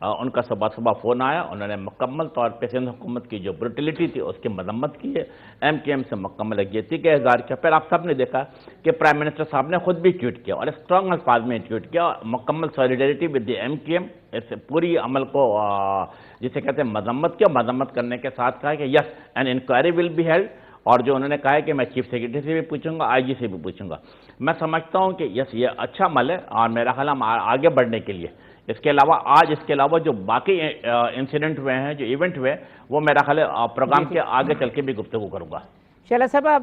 ان کا صبح صبح فون آیا, انہوں نے مکمل طور پہ سندھ حکومت کی جو بروٹیلٹی تھی اس کی مذمت کی ہے, ایم کیو ایم سے مکمل یکجہتی کا اظہار کیا. پھر آپ سب نے دیکھا کہ پرائم منسٹر صاحب نے خود بھی ٹویٹ کیا اور اسٹرانگ الفاظ میں ٹویٹ کیا, مکمل solidarity with the M Q M, اس پوری عمل کو جسے کہتے ہیں مذمت کیا, مذمت کرنے کے ساتھ کہا کہ yes an inquiry will be held, اور جو انہوں نے کہا ہے کہ میں چیف سیکرٹری سے بھی پوچھوں گا, آئی جی سے بھی پوچھوں گا. میں سمجھتا ہوں کہ یس یہ اچھا عمل ہے, اور میرا خیال ہم آگے بڑھنے کے لیے اس کے علاوہ جو باقی انسیڈنٹ ہوئے ہیں, جو ایونٹ ہوئے, وہ میرا خیال ہے پروگرام کے آگے چل کے بھی گفتگو کروں گا. شعلہ صاحب, آپ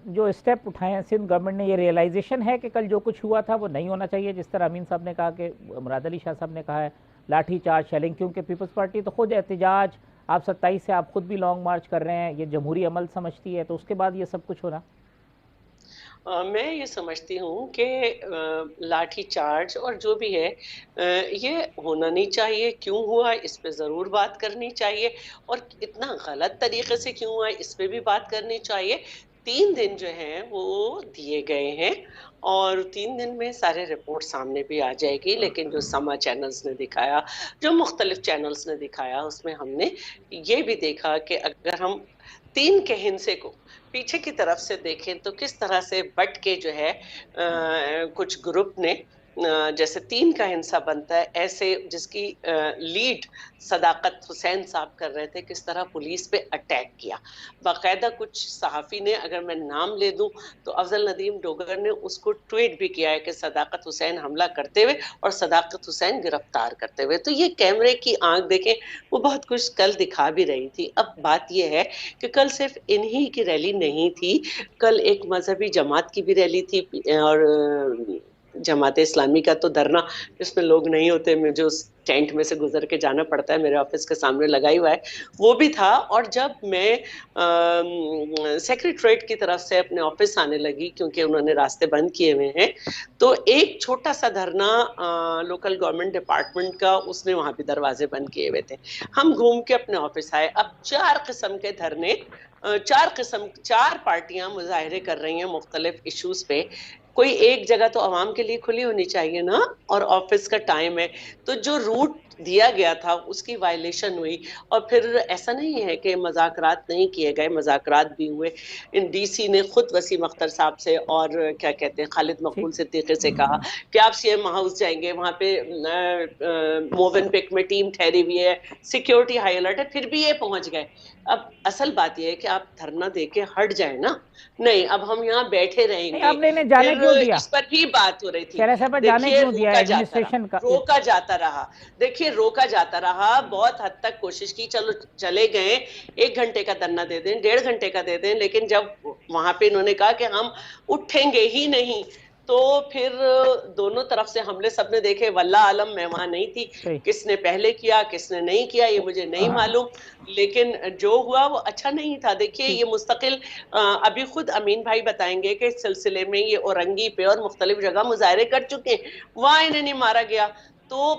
جو اسٹیپ اٹھائے ہیں سندھ گورنمنٹ نے, یہ ریئلائزیشن ہے کہ کل جو کچھ ہوا تھا وہ نہیں ہونا چاہیے, جس طرح امین صاحب نے کہا, کہ مراد علی شاہ صاحب نے کہا ہے لاٹھی چارج شیلنگ, کیونکہ پیپلز پارٹی تو خود احتجاج, آپ 27 سے آپ خود بھی لانگ مارچ کر رہے ہیں, یہ جمہوری عمل سمجھتی ہے, تو اس کے بعد یہ سب کچھ ہونا. میں یہ سمجھتی ہوں کہ لاٹھی چارج اور جو بھی ہے یہ ہونا نہیں چاہیے. کیوں ہوا اس پہ ضرور بات کرنی چاہیے, اور اتنا غلط طریقے سے کیوں ہوا اس پہ بھی بات کرنی چاہیے. 3 دن جو ہیں وہ دیے گئے ہیں, اور 3 دن میں سارے رپورٹ سامنے بھی آ جائے گی. لیکن جو سما چینلز نے دکھایا, جو مختلف چینلز نے دکھایا, اس میں ہم نے یہ بھی دیکھا کہ اگر ہم 3 کے ہندسے کو پیچھے کی طرف سے دیکھیں تو کس طرح سے بٹ کے جو ہے کچھ گروپ نے, جیسے 3 کا ہندسہ بنتا ہے ایسے, جس کی لیڈ صداقت حسین صاحب کر رہے تھے, کس طرح پولیس پہ اٹیک کیا. باقاعدہ کچھ صحافی نے, اگر میں نام لے دوں تو افضل ندیم ڈوگر نے اس کو ٹویٹ بھی کیا ہے کہ صداقت حسین حملہ کرتے ہوئے اور صداقت حسین گرفتار کرتے ہوئے. تو یہ کیمرے کی آنکھ دیکھیں, وہ بہت کچھ کل دکھا بھی رہی تھی. اب بات یہ ہے کہ کل صرف انہی کی ریلی نہیں تھی, کل ایک مذہبی جماعت کی بھی ریلی تھی, اور جماعت اسلامی کا تو دھرنا جس میں لوگ نہیں ہوتے, مجھے اس ٹینٹ میں سے گزر کے جانا پڑتا ہے, میرے آفس کے سامنے لگا ہوا ہے, وہ بھی تھا. اور جب میں سیکریٹریٹ کی طرف سے اپنے آفس آنے لگی, کیونکہ انہوں نے راستے بند کیے ہوئے ہیں, تو ایک چھوٹا سا دھرنا لوکل گورنمنٹ ڈپارٹمنٹ کا, اس نے وہاں بھی دروازے بند کیے ہوئے تھے. ہم گھوم کے اپنے آفس آئے. اب 4 قسم کے دھرنے, 4 پارٹیاں مظاہرے کر رہی ہیں مختلف ایشوز پہ. کوئی ایک جگہ تو عوام کے لیے کھلی ہونی چاہیے نا, اور آفس کا ٹائم ہے, تو جو روٹ دیا گیا تھا اس کی وائلیشن ہوئی. اور پھر ایسا نہیں ہے کہ مذاکرات نہیں کیے گئے, مذاکرات بھی ہوئے. ڈی سی نے خود وسیم اختر صاحب سے اور کیا کہتے ہیں خالد مقبول صدیقی سے کہا کہ آپ سی ایم ہاؤس جائیں گے, وہاں پہ موون پک میں ٹیم ٹھہری ہوئی ہے, سیکیورٹی ہائی الرٹ ہے, پھر بھی یہ پہنچ گئے. اب اصل بات یہ ہے کہ آپ دھرنا دے کے ہٹ جائیں نا, نہیں اب ہم یہاں بیٹھے رہیں نہیں, گے. آپ نے جانے پھر کیوں دیا, اس پر بھی بات ہو رہی تھی. شعلہ صاحب جانے دیکھیے کیوں دیا روکا جاتا ایڈمنسٹریشن کا, رہا, روکا جاتا رہا, دیکھیے روکا جاتا رہا, بہت حد تک کوشش کی, چلو چلے گئے, 1 گھنٹے کا دھرنا دے دیں, 1.5 گھنٹے کا دے دیں. لیکن جب وہاں پہ انہوں نے کہا کہ ہم اٹھیں گے ہی نہیں, تو پھر دونوں طرف سے حملے سب نے دیکھے. واللہ عالم, میں وہاں نہیں تھی, کس نے پہلے کیا کس نے نہیں کیا یہ مجھے نہیں معلوم, لیکن جو ہوا وہ اچھا نہیں تھا. دیکھیے یہ مستقل, ابھی خود امین بھائی بتائیں گے کہ اس سلسلے میں یہ اورنگی پہ اور مختلف جگہ مظاہرے کر چکے ہیں, وہاں انہیں نہیں مارا گیا. تو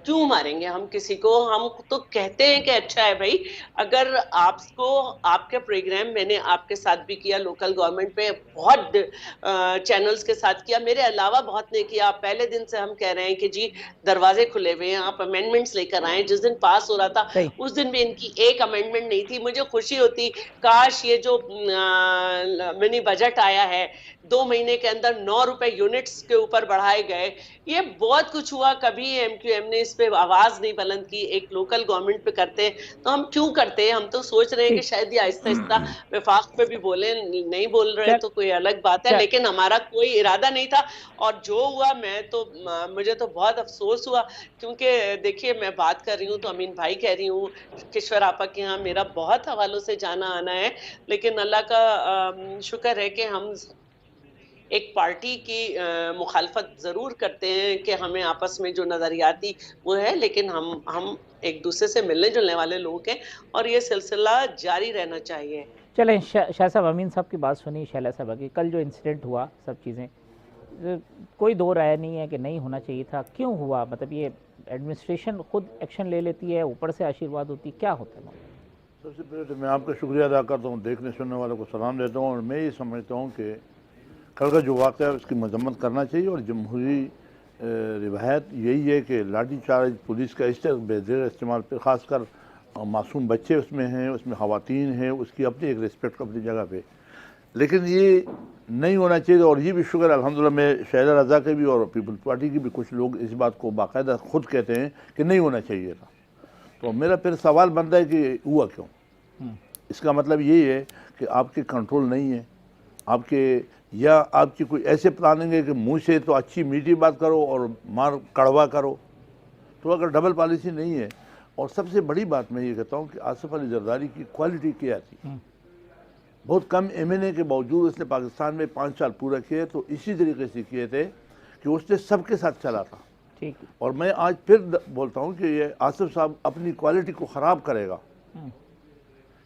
کیوں ماریں گے ہم کسی کو؟ ہم تو کہتے ہیں کہ اچھا ہے بھائی, اگر آپ کو, آپ کے پروگرام میں نے آپ کے ساتھ بھی کیا, لوکل گورنمنٹ پہ بہت چینلز کے ساتھ کیا, میرے علاوہ بہت نے کیا. پہلے دن سے ہم کہہ رہے ہیں کہ جی دروازے کھلے ہوئے ہیں, آپ امینڈمنٹس لے کر آئیں. جس دن پاس ہو رہا تھا اس دن بھی ان کی ایک امینڈمنٹ نہیں تھی. مجھے خوشی ہوتی, کاش یہ جو منی بجٹ آیا ہے 2 مہینے کے اندر 9 روپے یونٹس کے اوپر بڑھائے گئے, یہ بہت کچھ ہوا. کبھی ایم کیو ایم نے اس پہ آواز نہیں بلند کی. ایک لوکل گورنمنٹ پہ کرتے تو ہم کیوں کرتے ہیں؟ ہم تو سوچ رہے ہیں کہ شاید یہ آہستہ آہستہ وفاق پہ بھی بولیں, نہیں بول رہے تو کوئی الگ بات ہے, لیکن ہمارا کوئی ارادہ نہیں تھا. اور جو ہوا, مجھے تو بہت افسوس ہوا, کیونکہ دیکھیے میں بات کر رہی ہوں تو امین بھائی کہہ رہی ہوں, کشور آپا کے ہاں میرا بہت حوالوں سے جانا آنا ہے, لیکن اللہ کا شکر ہے کہ ہم ایک پارٹی کی مخالفت ضرور کرتے ہیں کہ ہمیں آپس میں جو نظریاتی وہ ہے, لیکن ہم ایک دوسرے سے ملنے جلنے والے لوگ ہیں, اور یہ سلسلہ جاری رہنا چاہیے. چلیں شاہ صاحب, امین صاحب کی بات سنی, شعلہ صاحب کی کل جو انسیڈنٹ ہوا, سب چیزیں کوئی دو رائے نہیں ہے کہ نہیں ہونا چاہیے تھا. کیوں ہوا؟ مطلب یہ ایڈمنسٹریشن خود ایکشن لے لیتی ہے, اوپر سے آشیرواد ہوتی, کیا ہوتا ہے؟ سب سے پہلے تو میں آپ کا شکریہ ادا کرتا ہوں, دیکھنے سننے والوں کو سلام دیتا ہوں, اور میں یہ سمجھتا ہوں کہ کل کا جو واقعہ ہے اس کی مذمت کرنا چاہیے, اور جمہوری روایت یہی ہے کہ لاٹھی چارج پولیس کا اس طرح بے دریغ استعمال پہ، خاص کر معصوم بچے اس میں ہیں، اس میں خواتین ہیں، اس کی اپنی ایک رسپیکٹ اپنی جگہ پہ، لیکن یہ نہیں ہونا چاہیے. اور یہ بھی شکر الحمدللہ میں شہزادہ رضا کے بھی اور پیپلز پارٹی کی بھی کچھ لوگ اس بات کو باقاعدہ خود کہتے ہیں کہ نہیں ہونا چاہیے تھا. تو میرا پھر سوال بنتا ہے کہ ہوا کیوں؟ اس کا مطلب یہی ہے کہ آپ کے کنٹرول نہیں ہے، آپ کے یا آپ کی کوئی ایسے پلاننگ ہے کہ منہ سے تو اچھی میٹھی بات کرو اور مار کڑوا کرو. تو اگر ڈبل پالیسی نہیں ہے، اور سب سے بڑی بات میں یہ کہتا ہوں کہ آصف علی زرداری کی کوالٹی کیا تھی. بہت کم M&A کے باوجود اس نے پاکستان میں 5 سال پورا کیے، تو اسی طریقے سے کیے تھے کہ اس نے سب کے ساتھ چلا تھا. اور میں آج پھر بولتا ہوں کہ یہ آصف صاحب اپنی کوالٹی کو خراب کرے گا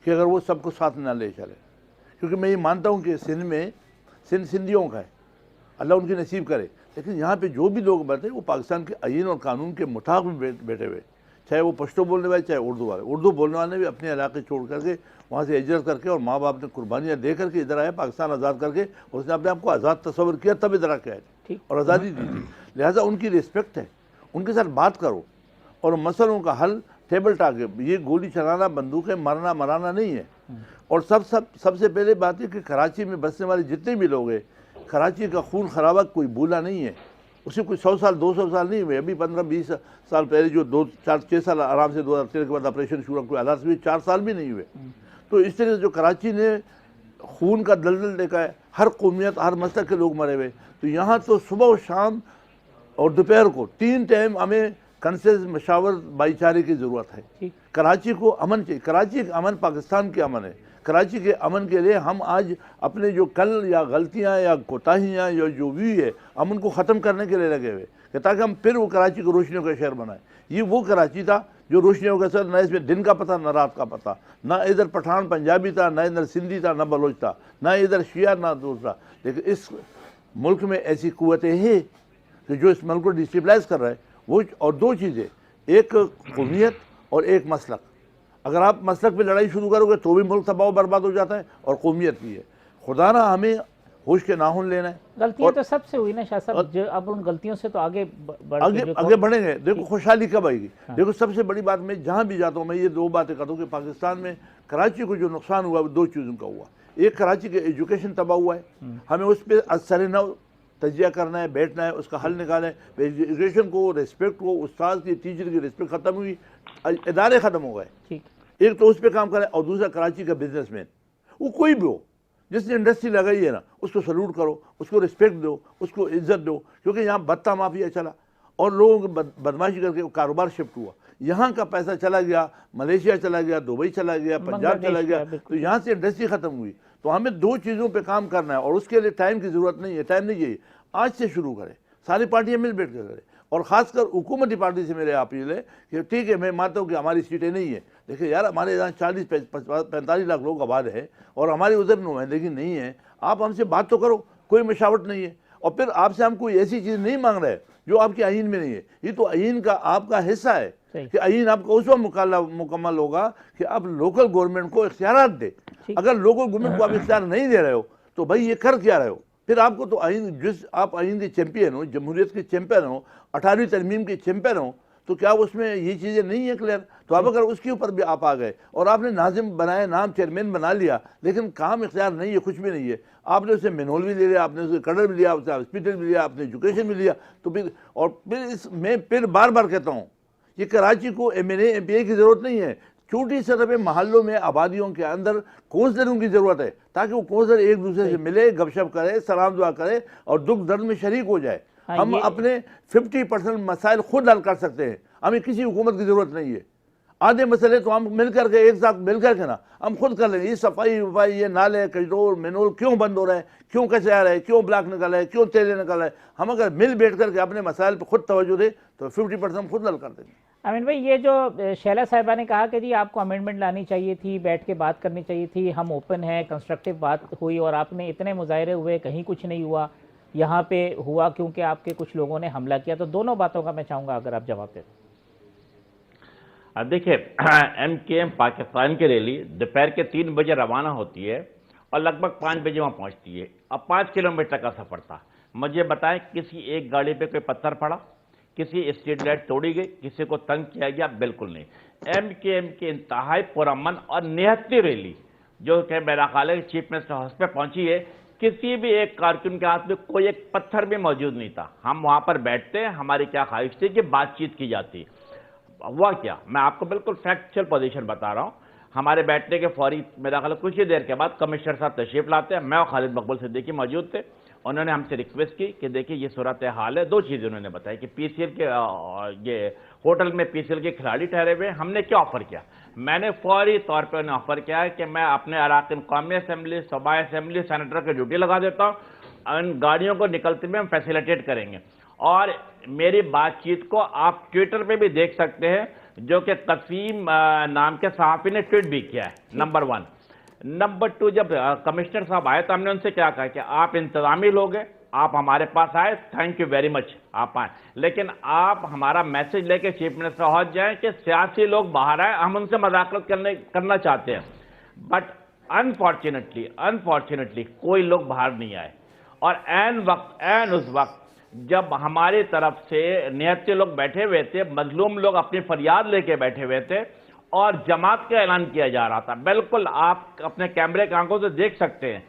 کہ اگر وہ سب کو ساتھ نہ لے چلے. کیونکہ میں یہ مانتا ہوں کہ سندھ میں سندھیوں کا ہے، اللہ ان کی نصیب کرے، لیکن یہاں پہ جو بھی لوگ بیٹھے وہ پاکستان کے آئین اور قانون کے مطابق بیٹھے ہوئے، چاہے وہ پشتو بولنے والے چاہے اردو والے. اردو بولنے والے بھی اپنے علاقے چھوڑ کر کے وہاں سے ہجرت کر کے اور ماں باپ نے قربانیاں دے کر کے ادھر آئے، پاکستان آزاد کر کے، اور اس نے اپنے آپ کو آزاد تصور کیا، تب ادھر آ کے آئے تھے اور آزادی دی تھی. لہٰذا ان کی رسپیکٹ ہے، ان کے ساتھ بات کرو اور مسئلوں کا حل ٹیبل ٹاک. یہ گولی چلانا، بندوقیں مارنا مرانا نہیں ہے. اور سب سے پہلے بات ہے کہ کراچی میں بسنے والے جتنے بھی لوگ ہیں، کراچی کا خون خرابہ کوئی بھولا نہیں ہے. اسے کوئی 100 سال 200 سال نہیں ہوئے. ابھی 15-20 سال پہلے جو 2-4-6 سال آرام سے 2013 کے بعد آپریشن شروع کوئی حالات ہوئے، 4 سال بھی نہیں ہوئے. تو اس طرح سے جو کراچی نے خون کا دلدل دیکھا ہے، ہر قومیت ہر مسلک کے لوگ مرے ہوئے. تو یہاں تو صبح و شام اور دوپہر کو 3 ٹائم ہمیں کنسنس مشاور بھائی چارے کی ضرورت ہے. کراچی کو امن چاہیے. کراچی کا امن پاکستان کے امن ہے. کراچی کے امن کے لیے ہم آج اپنے جو کل یا غلطیاں یا کوتاہیاں یا جو بھی ہے ہم ان کو ختم کرنے کے لیے لگے ہوئے کہ تاکہ ہم پھر وہ کراچی کو روشنیوں کا شہر بنائیں. یہ وہ کراچی تھا جو روشنیوں کا شہر، نہ اس میں دن کا پتہ نہ رات کا پتہ، نہ ادھر پٹھان پنجابی تھا، نہ ادھر سندھی تھا، نہ بلوچ تھا، نہ ادھر شیعہ نہ دوسرا. لیکن اس ملک میں ایسی قوتیں ہیں کہ جو اس ملک کو ڈسٹیبلائز کر رہا ہے. وہ اور 2 چیزیں، ایک قومیت اور ایک مسلک. اگر آپ مسلک پہ لڑائی شروع کرو گے تو بھی ملک تباہ و برباد ہو جاتا ہے، اور قومیت بھی ہے. خدا نہ ہمیں ہوش کے ناخن لینا ہے. غلطیاں تو سب سے ہوئی نا شاہ صاحب، اب ان غلطیوں سے تو آگے بڑھیں گے. دیکھو خوشحالی کب آئے گی؟ دیکھو سب سے بڑی بات، میں جہاں بھی جاتا ہوں میں یہ 2 باتیں کرتا ہوں کہ پاکستان میں کراچی کو جو نقصان ہوا وہ 2 چیزوں کا ہوا. ایک، کراچی کے ایجوکیشن تباہ ہوا ہے. ہمیں اس پہ اثر نو تجزیہ کرنا ہے، بیٹھنا ہے، اس کا حل نکالنا ہے. ایجوکیشن کو، ریسپیکٹ کو، استاد کی، ٹیچر کی رسپیکٹ ختم ہوئی، ادارے ختم ہو گئے. ایک تو اس پہ کام کریں، اور دوسرا کراچی کا بزنس مین، وہ کوئی بھی ہو، جس نے انڈسٹری لگائی ہے نا، اس کو سلوٹ کرو، اس کو رسپیکٹ دو، اس کو عزت دو. کیونکہ یہاں بدتا مافیا چلا اور لوگوں کو بدماشی کر کے کاروبار شفٹ ہوا. یہاں کا پیسہ چلا گیا، ملیشیا چلا گیا، دبئی چلا گیا، پنجاب چلا گیا. تو یہاں سے انڈسٹری ختم ہوئی. تو ہمیں 2 چیزوں پہ کام کرنا ہے، اور اس کے لیے ٹائم کی ضرورت نہیں ہے. ٹائم نہیں چاہیے، آج سے شروع کریں، ساری پارٹیاں مل بیٹھ کر کریں. اور خاص کر حکومتی پارٹی سے میرے اپیل ہے کہ ٹھیک ہے، میں مانتا ہوں کہ ہماری سیٹیں نہیں ہیں. دیکھیں یار، ہمارے یہاں 40-45 لاکھ لوگ آباد ہیں اور ہماری ادھر نمائندگی نہیں ہے. آپ ہم سے بات تو کرو، کوئی مشاورت نہیں ہے. اور پھر آپ سے ہم کوئی ایسی چیز نہیں مانگ رہے جو آپ کے آئین میں نہیں ہے. یہ تو آئین کا آپ کا حصہ ہے کہ آئین آپ کا اس وقت مکمل ہوگا کہ آپ لوکل گورنمنٹ کو اختیارات دے. اگر لوکل گورنمنٹ کو آپ اختیار نہیں دے رہے ہو تو بھائی یہ کر کیا رہے ہو؟ پھر آپ کو تو آئین، جس آپ آئین کے چیمپئن ہو، جمہوریت کے چیمپئن ہو، 18ویں ترمیم کے چیمپئن ہو، تو کیا اس میں یہ چیزیں نہیں ہیں کلیئر؟ تو اب اگر اس کے اوپر بھی آپ آ گئے اور آپ نے ناظم بنائے، نام چیئرمین بنا لیا، لیکن کام اختیار نہیں ہے، کچھ بھی نہیں ہے. آپ نے اسے مینول بھی لے لیا، آپ نے اسے کڈر بھی لیا، اسے ہاسپٹل بھی لیا، آپ نے ایجوکیشن بھی لیا. تو پھر میں بار بار کہتا ہوں، یہ کراچی کو M&A MPA کی ضرورت نہیں ہے. چھوٹی سطح پہ محلوں میں، آبادیوں کے اندر کونسلروں کی ضرورت ہے، تاکہ وہ کونسلر ایک دوسرے سے ملے، گپ شپ کرے، سلام دعا کرے اور دکھ درد میں شریک ہو جائے. ہم اپنے 50% مسائل خود حل کر سکتے ہیں، ہمیں کسی حکومت کی ضرورت نہیں ہے. آدھے مسئلے تو ہم مل کر کے، ایک ساتھ مل کر کے نا ہم خود کر لیں گے. یہ صفائی وفائی، یہ نالے کچرور مینول کیوں بند ہو رہے ہیں، کیوں کیسے آ رہے ہیں، کیوں بلاک نکل رہے ہیں، کیوں تیلے نکل رہے ہیں. ہم اگر مل بیٹھ کر کے اپنے مسائل پہ خود توجہ دیں تو 50% ہم خود حل کر دیں گے. امین بھائی، یہ جو شیلا صاحبہ نے کہا کہ جی آپ کو امینڈمنٹ لانی چاہیے تھی، بیٹھ کے بات کرنی چاہیے تھی، ہم اوپن ہیں، کنسٹرکٹیو بات ہوئی، اور آپ نے اتنے مظاہرے ہوئے، کہیں کچھ نہیں ہوا، یہاں پہ ہوا کیونکہ آپ کے کچھ لوگوں نے حملہ کیا. تو دونوں باتوں کا میں چاہوں گا اگر آپ جواب دیں. اب دیکھیں، MKM پاکستان کی ریلی دوپہر کے 3 بجے روانہ ہوتی ہے اور لگ بھگ 5 بجے وہاں پہنچتی ہے. اب 5 کلومیٹر کا سفر تھا. مجھے بتائیں کسی ایک گاڑی پہ کوئی پتھر پڑا, کسی اسٹریٹ لائٹ توڑی گئی, کسی کو تنگ کیا گیا؟ بالکل نہیں. ایم کے ایم کی انتہائی پرامن اور نہتی ریلی جو کہ میرا خیال ہے چیف منسٹر ہاؤس پہ پہنچی ہے, کسی بھی ایک کارکن کے ہاتھ میں کوئی ایک پتھر بھی موجود نہیں تھا. ہم وہاں پر بیٹھتے ہیں, ہماری کیا خواہش تھی کہ بات چیت کی جاتی. ہوا کیا, میں آپ کو بالکل فیکچل پوزیشن بتا رہا ہوں. ہمارے بیٹھنے کے فوری میرا خیال کچھ ہی دیر کے بعد کمشنر صاحب تشریف لاتے ہیں, میں اور خالد مقبول صدیقی موجود تھے. انہوں نے ہم سے ریکویسٹ کی کہ دیکھیے یہ صورتحال ہے. دو چیزیں انہوں نے بتائی کہ پی سی ایل کے یہ ہوٹل میں پی سی ایل کے کھلاڑی ٹھہرے ہوئے, ہم نے کیا آفر کیا؟ میں نے فوری طور پہ انہیں آفر کیا ہے کہ میں اپنے اراکین قومی اسمبلی, صوبائی اسمبلی, سینیٹر کی ڈیوٹی لگا دیتا ہوں, ان گاڑیوں کو نکلتے میں ہم فیسیلیٹیٹ کریں گے. اور میری بات چیت کو آپ ٹویٹر پہ بھی دیکھ سکتے ہیں, جو کہ قسیم نام کے صحافی نے ٹویٹ بھی کیا ہے. نمبر 1. نمبر 2, جب کمشنر صاحب آئے تو ہم نے ان سے کیا کہا کہ آپ انتظامی لوگ ہیں, آپ ہمارے پاس آئے, تھینک یو ویری مچ, آپ آئیں, لیکن آپ ہمارا میسج لے کے چیف منسٹر ہاؤس جائیں کہ سیاسی لوگ باہر آئے, ہم ان سے مذاکرات کرنا چاہتے ہیں. بٹ انفارچونیٹلی کوئی لوگ باہر نہیں آئے. اور عین اس وقت جب ہماری طرف سے نیتی لوگ بیٹھے ہوئے تھے, مظلوم لوگ اپنی فریاد لے کے بیٹھے ہوئے تھے, اور جماعت کا اعلان کیا جا رہا تھا. بالکل آپ اپنے کیمرے کی آنکھوں سے دیکھ سکتے ہیں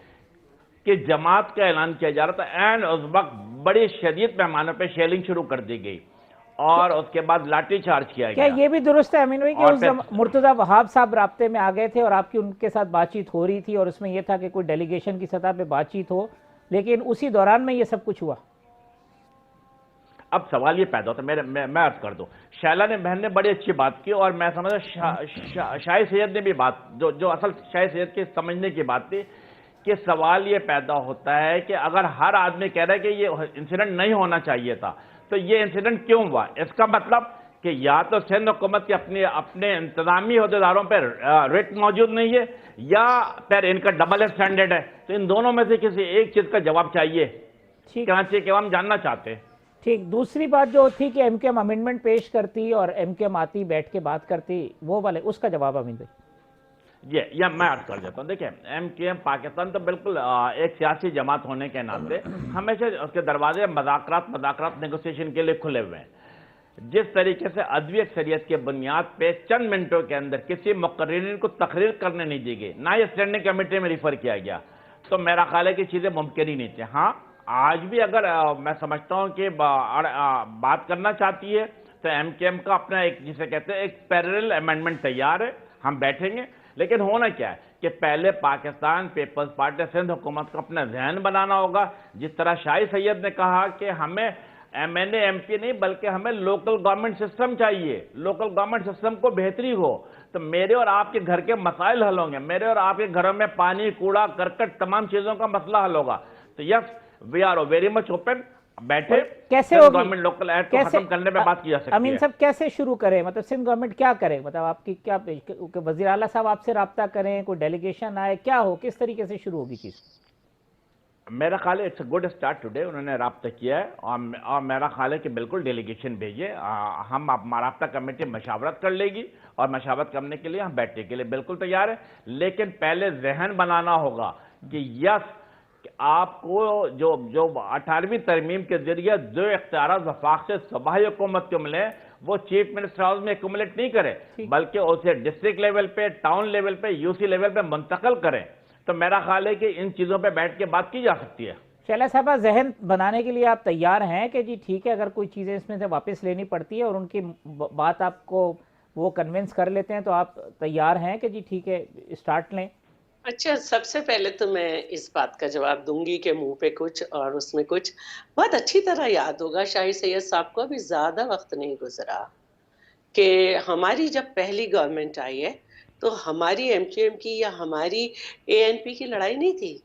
کہ جماعت کا اعلان کیا جا رہا تھا. اینڈ اس وقت بڑی شدید پیمانے پہ شیلنگ شروع کر دی گئی اور اس کے بعد لاٹھی چارج کیا گیا. کیا یہ بھی درست ہے امین بھائی کہ اس مرتضیٰ وہاب صاحب رابطے میں آ گئے تھے اور آپ کی ان کے ساتھ بات چیت ہو رہی تھی, اور اس میں یہ تھا کہ کوئی ڈیلیگیشن کی سطح پہ بات چیت ہو, لیکن اسی دوران میں یہ سب کچھ ہوا؟ اب سوال یہ پیدا ہوتا ہے, میں عرض کر دوں, شائلہ نے بہن نے بڑی اچھی بات کی, اور میں سمجھا شاہی سید نے بھی بات, جو اصل شاہی سید کے سمجھنے کی بات تھی, کہ سوال یہ پیدا ہوتا ہے کہ اگر ہر آدمی کہہ رہا ہے کہ یہ انسیڈنٹ نہیں ہونا چاہیے تھا, تو یہ انسیڈنٹ کیوں ہوا؟ اس کا مطلب کہ یا تو سندھ حکومت کے اپنے انتظامی عہدیداروں پہ ریٹ موجود نہیں ہے, یا پھر ان کا ڈبل اسٹینڈرڈ ہے. تو ان دونوں میں سے کسی ایک چیز کا جواب چاہیے, کراچی کے ہم جاننا چاہتے ہیں. ٹھیک. دوسری بات جو تھی کہ ایم کے ایم امینڈمنٹ پیش کرتی اور ایم کے ایم آتی بیٹھ کے بات کرتی, وہ والے اس کا جواب امین بھائی. یہ میں عرض کر دیتا ہوں. دیکھیں, ایم کے ایم پاکستان تو بالکل ایک سیاسی جماعت ہونے کے ناطے ہمیشہ اس کے دروازے مذاکرات نیگوسیشن کے لیے کھلے ہوئے ہیں. جس طریقے سے عدوی اکثریت کے بنیاد پہ چند منٹوں کے اندر کسی مقررین کو تقریر کرنے نہیں دی گئی, نہ یہ اسٹینڈنگ کمیٹی میں ریفر کیا گیا, تو میرا خیال ہے کہ چیزیں ممکن ہی نہیں تھیں. ہاں, آج بھی اگر میں سمجھتا ہوں کہ بات کرنا چاہتی ہے تو ایم کے ایم کا اپنا ایک جسے کہتے ہیں ایک پیرل امینڈمنٹ تیار ہے, ہم بیٹھیں گے. لیکن ہونا کیا ہے کہ پہلے پاکستان پیپلز پارٹی سندھ حکومت کو اپنا ذہن بنانا ہوگا. جس طرح شاہی سید نے کہا کہ ہمیں M N A M P نہیں بلکہ ہمیں لوکل گورنمنٹ سسٹم چاہیے, لوکل گورنمنٹ سسٹم کو بہتری ہو تو میرے اور آپ کے گھر کے مسائل حل ہوں گے, میرے اور آپ کے گھروں میں پانی, کوڑا, کرکٹ, تمام چیزوں کا مسئلہ حل ہوگا. تو yes, we are very much open, بیٹھے کیسے ہوگی گورنمنٹ لوکل ایڈ کو ختم کرنے پہ بات کی جا سکتی ہے. امین صاحب کیسے شروع کریں, مطلب سندھ گورنمنٹ کیا کرے, مطلب آپ کی کیا وزیر اعلیٰ صاحب آپ سے رابطہ کریں, کوئی ڈیلیگیشن آئے, کیا ہو, کس طریقے سے شروع ہوگی چیز؟ میرا خیال ہے it's a good start today, انہوں نے رابطہ کیا ہے, اور میرا خیال ہے کہ بالکل ڈیلیگیشن بھیجیے. ہم رابطہ کمیٹی مشاورت کر لے گی, اور مشاورت کرنے کے لیے ہم بیٹھنے کے لیے بالکل تیار ہیں. لیکن پہلے ذہن بنانا ہوگا کہ یس, آپ کو جو 18ویں ترمیم کے ذریعے جو اختیارات وفاق سے صوبائی حکومت کو ملے, وہ چیف منسٹر ہاؤس میں ایکومولیٹ نہیں کرے, بلکہ اسے ڈسٹرکٹ لیول پہ, ٹاؤن لیول پہ, یو سی لیول پہ منتقل کریں. تو میرا خیال ہے کہ ان چیزوں پہ بیٹھ کے بات کی جا سکتی ہے. شائلہ صاحبہ, ذہن بنانے کے لیے آپ تیار ہیں کہ جی ٹھیک ہے, اگر کوئی چیزیں اس میں سے واپس لینی پڑتی ہے اور ان کی بات آپ کو وہ کنونس کر لیتے ہیں, تو آپ تیار ہیں کہ جی ٹھیک ہے اسٹارٹ لیں؟ اچھا, سب سے پہلے تو میں اس بات کا جواب دوں گی کہ منہ پہ کچھ اور اس میں کچھ. بہت اچھی طرح یاد ہوگا شاہی سید صاحب کو, ابھی زیادہ وقت نہیں گزرا کہ ہماری جب پہلی گورنمنٹ آئی ہے تو ہماری ایم کیو ایم کی یا ہماری اے این پی کی لڑائی نہیں تھی.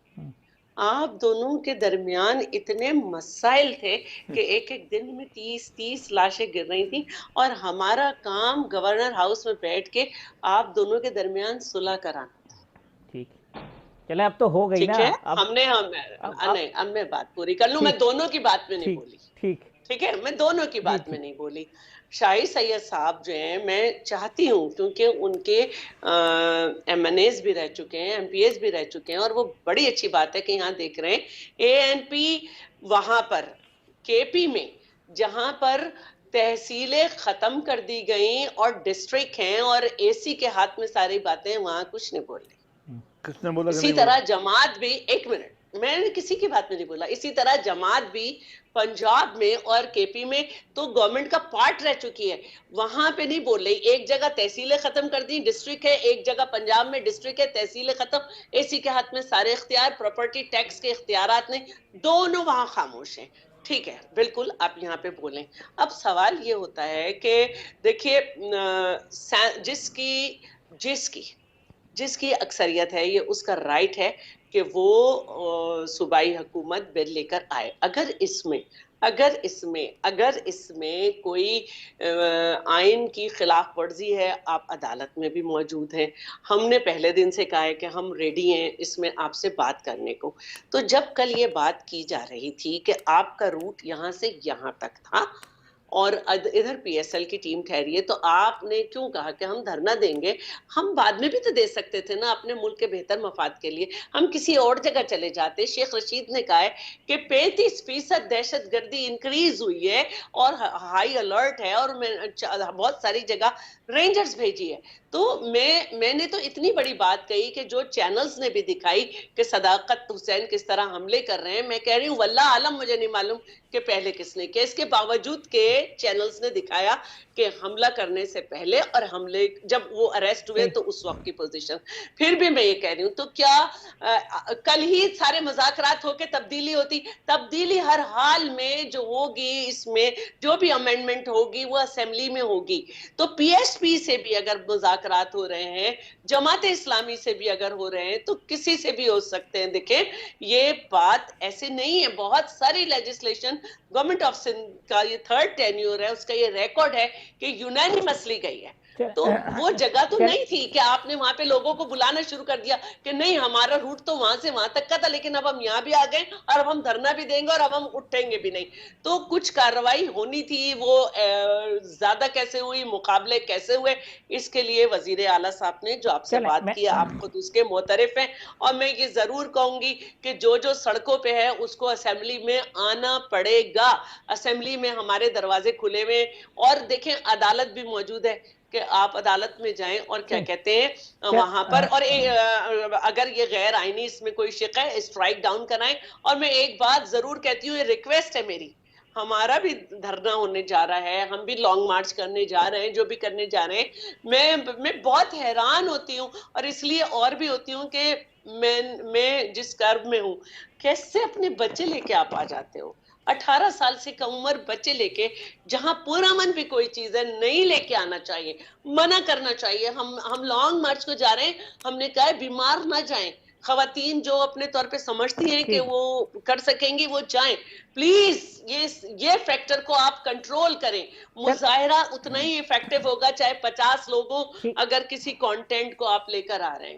آپ دونوں کے درمیان اتنے مسائل تھے کہ ایک ایک دن میں 30 لاشیں گر رہی تھیں, اور ہمارا کام گورنر ہاؤس میں بیٹھ کے آپ دونوں کے درمیان صلح کرانا. ٹھیک, چلیں اب تو ہو گئی نا. ٹھیک ہے, اب میں بات پوری کر لوں, میں دونوں کی بات میں نہیں بولی. ٹھیک, ٹھیک ہے، میں دونوں کی بات میں نہیں بولی. شاہد سید صاحب جو ہیں میں چاہتی ہوں کیونکہ ان کے ایم این ایز بھی رہ چکے ہیں، ایم پی ایز بھی رہ چکے ہیں، اور وہ بڑی اچھی بات ہے کہ یہاں دیکھ رہے ہیں اے این پی وہاں پر کے پی میں جہاں پر تحصیلیں ختم کر دی گئیں اور ڈسٹرکٹ ہیں اور اے سی کے ہاتھ میں ساری باتیں، وہاں کچھ نہیں بول رہے. کس نے بولا کہ اسی نہیں بولا؟ طرح جماعت بھی، ایک منٹ، میں نے کسی کی بات میں نہیں بولا، اسی طرح جماعت بھی پنجاب میں اور کے پی میں تو گورنمنٹ کا پارٹ رہ چکی ہے، وہاں پہ نہیں بول رہی. ایک جگہ تحصیلیں ختم کر دی، ڈسٹرکٹ ہے، ایک جگہ پنجاب میں ڈسٹرکٹ ہے، تحصیلیں ختم، اے سی کے ہاتھ میں سارے اختیار، پراپرٹی ٹیکس کے اختیارات نہیں، دونوں وہاں خاموش ہیں. ٹھیک ہے، بالکل آپ یہاں پہ بولیں. اب سوال یہ ہوتا ہے کہ دیکھیے جس کی اکثریت ہے، یہ اس کا رائٹ ہے کہ وہ صوبائی حکومت بل لے کر آئے. اگر اس میں کوئی آئین کی خلاف ورزی ہے، آپ عدالت میں بھی موجود ہیں. ہم نے پہلے دن سے کہا ہے کہ ہم ریڈی ہیں اس میں آپ سے بات کرنے کو. تو جب کل یہ بات کی جا رہی تھی کہ آپ کا روٹ یہاں سے یہاں تک تھا اور ادھر پی ایس ایل کی ٹیم ٹھہری ہے، تو آپ نے کیوں کہا کہ ہم دھرنا دیں گے؟ ہم بعد میں بھی تو دے سکتے تھے نا اپنے ملک کے بہتر مفاد کے لیے. ہم کسی اور جگہ چلے جاتے. شیخ رشید نے کہا ہے کہ 35% دہشت گردی انکریز ہوئی ہے اور ہائی الرٹ ہے، اور بہت ساری جگہ رینجرز بھیجی ہے. تو میں نے تو اتنی بڑی بات کہی کہ جو چینلز نے بھی دکھائی کہ صداقت حسین کس طرح حملے کر رہے ہیں، میں کہہ رہی ہوں واللہ عالم مجھے نہیں معلوم کہ پہلے کس نے کیا. اس کے باوجود کہ چینلز نے دکھایا کہ حملہ کرنے سے پہلے اور حملے جب وہ اریسٹ ہوئے تو اس وقت کی پوزیشن. پھر بھی میں یہ کہہ رہی ہوں تو کیا کل ہی سارے مذاکرات ہو کے تبدیلی ہوتی؟ تبدیلی ہر حال میں جو ہوگی، اس میں جو بھی امینڈمنٹ ہوگی وہ اسمبلی میں ہوگی. تو پی ایس پی سے بھی اگر مذاکرات ہو رہے ہیں، جماعت اسلامی سے بھی اگر ہو رہے ہیں، تو کسی سے بھی ہو سکتے ہیں. دیکھیں یہ بات ایسے نہیں ہے، بہت ساری لیجسلیشن گورنمنٹ آف سندھ کا یہ 3rd ٹینیور ہے، اس کا یہ ریکارڈ ہے کہ یونانیمسلی گئی ہے. تو وہ جگہ تو نہیں تھی کہ آپ نے وہاں پہ لوگوں کو بلانا شروع کر دیا کہ نہیں ہمارا روٹ تو وہاں سے وہاں تک کا تھا، لیکن اب ہم یہاں بھی آ گئے اور اب ہم دھرنا بھی دیں گے اور اب ہم اٹھیں گے بھی نہیں. تو کچھ کارروائی ہونی تھی، وہ زیادہ کیسے ہوئی، مقابلے کیسے ہوئے، اس کے لیے وزیر اعلیٰ صاحب نے جو آپ سے بات کی ہے، آپ خود اس کے معترف ہیں. اور میں یہ ضرور کہوں گی کہ جو سڑکوں پہ ہے اس کو اسمبلی میں آنا پڑے گا. اسمبلی میں ہمارے دروازے کھلے ہوئے ہیں، اور دیکھیں عدالت بھی موجود ہے کہ آپ عدالت میں جائیں اور کیا کہتے ہیں وہاں پر، اور اگر یہ غیر آئینی اس میں کوئی شک ہے اسٹرائک ڈاؤن کرائیں. اور میں ایک بات ضرور کہتی ہوں، یہ ریکویسٹ ہے میری، ہمارا بھی دھرنا ہونے جا رہا ہے، ہم بھی لانگ مارچ کرنے جا رہے ہیں، جو بھی کرنے جا رہے ہیں. میں بہت حیران ہوتی ہوں، اور اس لیے اور بھی ہوتی ہوں کہ میں جس کرب میں ہوں، کیسے اپنے بچے لے کے آپ آ جاتے ہو؟ 18 سال سے کم عمر بچے لے کے، جہاں پرامن بھی کوئی چیز ہے نہیں لے کے آنا چاہیے، منع کرنا چاہیے. ہم لانگ مارچ کو جا رہے ہیں، ہم نے کہا ہے بیمار نہ جائیں. خواتین جو اپنے طور پہ سمجھتی ہیں کہ وہ کر سکیں گی وہ جائیں. پلیز یہ فیکٹر کو آپ کنٹرول کریں. مظاہرہ اتنا ہی افیکٹو ہوگا چاہے 50 لوگوں اگر کسی کانٹینٹ کو آپ لے کر آ رہے ہیں.